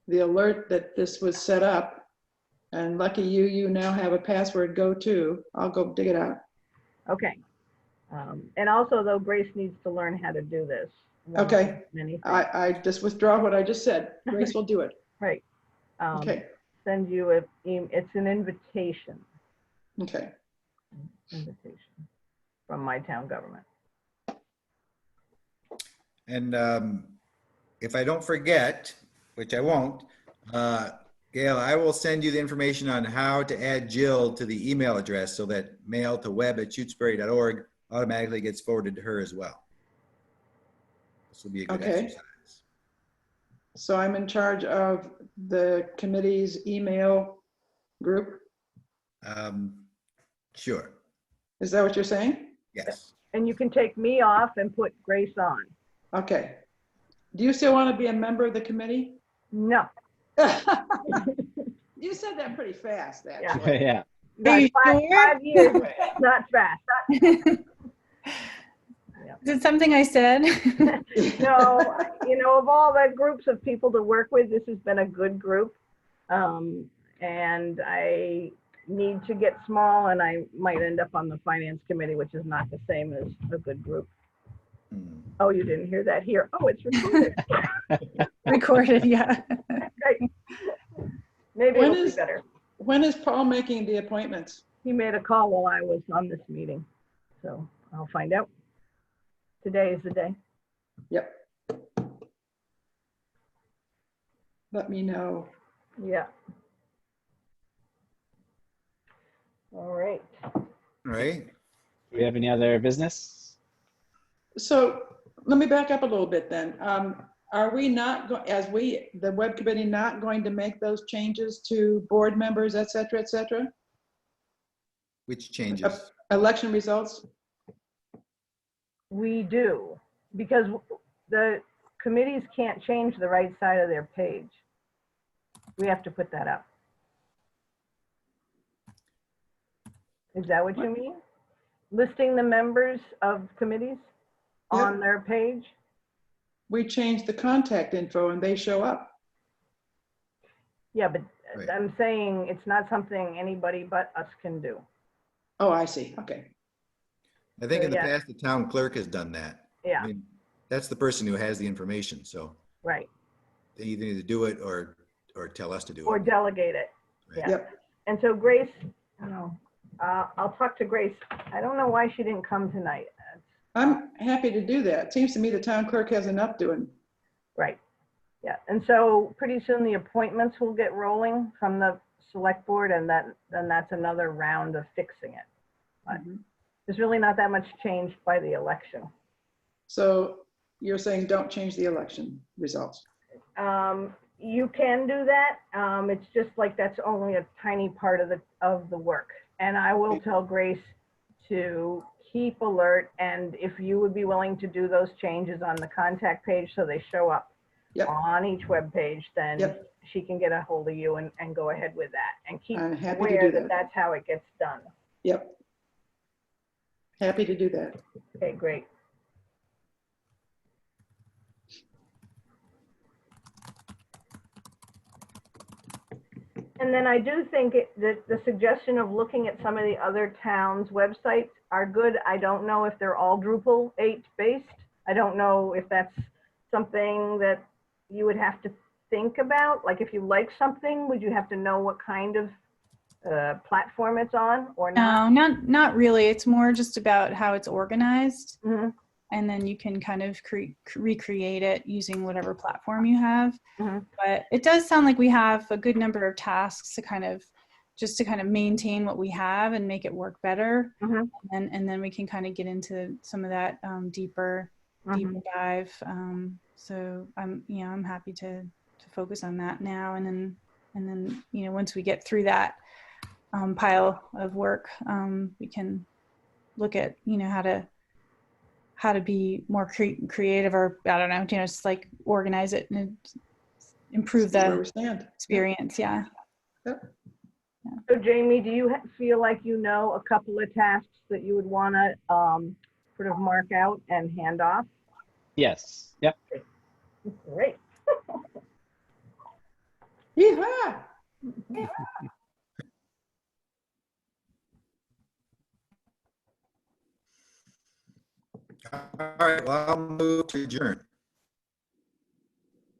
the alert that this was set up. And lucky you, you now have a password, go to. I'll go dig it out. Okay. And also, though, Grace needs to learn how to do this. Okay. Many things. I just withdraw what I just said. Grace will do it. Right. Okay. Send you it's an invitation. Okay. Invitation from My Town Government. And if I don't forget, which I won't, Gail, I will send you the information on how to add Jill to the email address so that mail to web@shutesbury.org automatically gets forwarded to her as well. This will be a good exercise. So I'm in charge of the committee's email group. Sure. Is that what you're saying? Yes. And you can take me off and put Grace on. Okay. Do you still want to be a member of the committee? No. You said that pretty fast, Yeah. actually. Yeah. Like Are you sure? 5 years, not fast. Is it something I said? No, of all the groups of people to work with, this has been a good group. And I need to get small, and I might end up on the finance committee, which is not the same as a good group. Oh, you didn't hear that here. Oh, it's recorded. Recorded, yeah. Great. Maybe When it'll be is- better. When is Paul making the appointments? He made a call while I was on this meeting, so I'll find out. Today is the day. Yep. Let me know. Yeah. All right. All right. Do we have any other business? So let me back up a little bit then. Are we not, the web committee, not going to make those changes to board members, et cetera, et cetera? Which changes? Election results? We do, because the committees can't change the right side of their page. We have to put that up. Is that what you mean? Listing the members of committees on their page? We change the contact info and they show up. Yeah, but Right. I'm saying it's not something anybody but us can do. Oh, I see. Okay. I think in the Yeah. past, the town clerk has done that. Yeah, I mean, that's the person who has the information, so right. they either need to do it or tell us to do Or it. delegate it. Right. Yeah. Yep. And so Grace, I'll talk to Grace. I don't know why she didn't come tonight. I'm happy to do that. Seems to me the town clerk has enough doing. Right. Yeah. And so pretty soon the appointments will get rolling from the select board, and then that's another round of fixing it. But there's really not that much changed by the election. So you're saying don't change the election results? You can do that. It's just like that's only a tiny part of the work. And I will tell Grace to keep alert, and if you would be willing to do those changes on the contact page so they show up on each web page, then she can get a hold of you and go ahead with that, and keep I'm happy to aware do that that's how it gets done. Yep. Happy to do that. Okay, great. And then I do think that the suggestion of looking at some of the other towns' websites are good. I don't know if they're all Drupal 8 based. I don't know if that's something that you would have to think about. Like if you like something, would you have to know what kind of platform it's on or not? No, not really. It's more just about how it's organized. Mhm, And then you can kind of recreate it using whatever platform you have. mhm. But it does sound like we have a good number of tasks to kind of maintain what we have and make it work better. Mhm. And then we can kind of get into some of that deeper dive. So I'm happy to focus on that now. And then once we get through that pile of work, we can look at how to be more creative, or I don't know, just like organize it and improve See where the we stand. experience. Yeah. So Jamie, do you feel like you know a couple of tasks that you would want to sort of mark out and hand off? Yes. Yep. Great. Yeehaw! All right, well, I'll move to adjourn.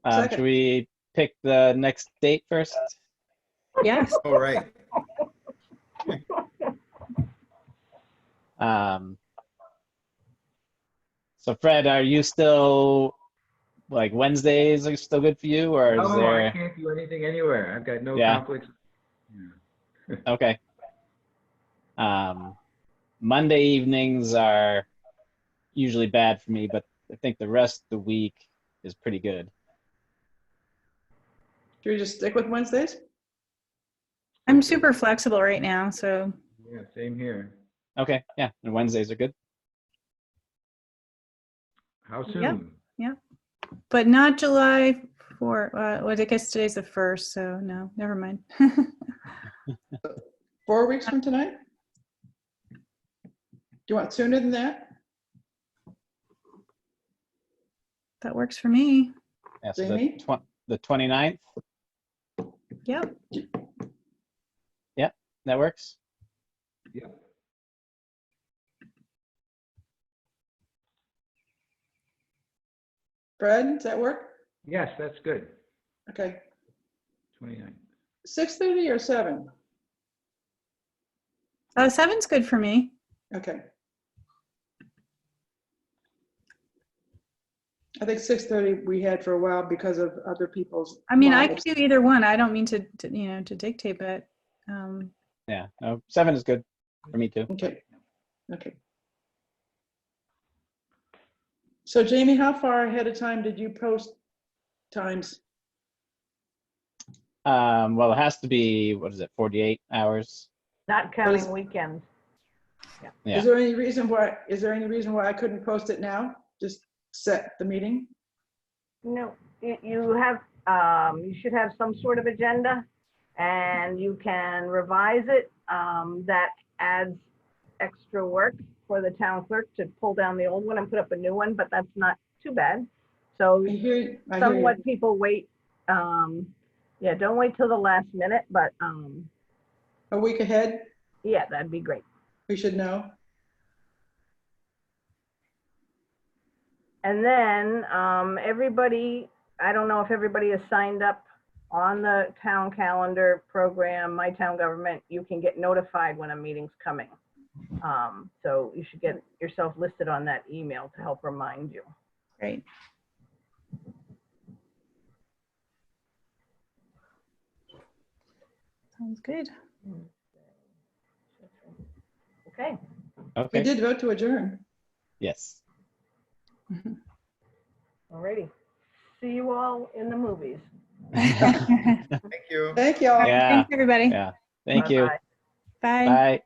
Second. Should we pick the next date first? Yes. All right. So Fred, are you still like Wednesdays are still good for you, or is Oh, there? I can't do anything anywhere. I've got no Yeah. conflicts. Yeah. Okay. Monday evenings are usually bad for me, but I think the rest of the week is pretty good. Should we just stick with Wednesdays? I'm super flexible right now, so Yeah, same here. Okay, yeah, and Wednesdays are good. How Yep. soon? but not July 4. Well, I guess today's the 1st, so no, never mind. 4 weeks from tonight? Do you want sooner than that? That works for me. Yeah, so Jamie? the 29th, Yep. that works. Yeah. Fred, does that work? Yes, that's good. Okay. 29. 6:30 or 7? 7's good for me. Okay. I think 6:30 we had for a while because of other people's. I mean, I lives. could do either one. I don't mean to dictate, but Yeah, no, 7 is good for me too. Okay. Okay. So Jamie, how far ahead of time did you post times? Well, it has to be, what is it, 48 hours? Not counting weekends. Yeah. Is there any reason why I couldn't post it now? Just set the meeting? No, you have, you should have some sort of agenda and you can revise it. That adds extra work for the town clerk to pull down the old one and put up a new one, but that's not too bad. So I hear you. somewhat people wait. Yeah, don't wait till the last minute, but A week ahead, yeah, that'd be great. we should know. And then everybody, I don't know if everybody is signed up on the town calendar program, My Town Government. You can get notified when a meeting's coming. So you should get yourself listed on that email to help remind you. great. Sounds good. Okay. We Okay, did vote to adjourn. yes. Alrighty. See you all in the movies. Thank you. Thank y'all. Yeah. Thanks, everybody. Yeah, thank you. Bye-bye. Bye. Bye.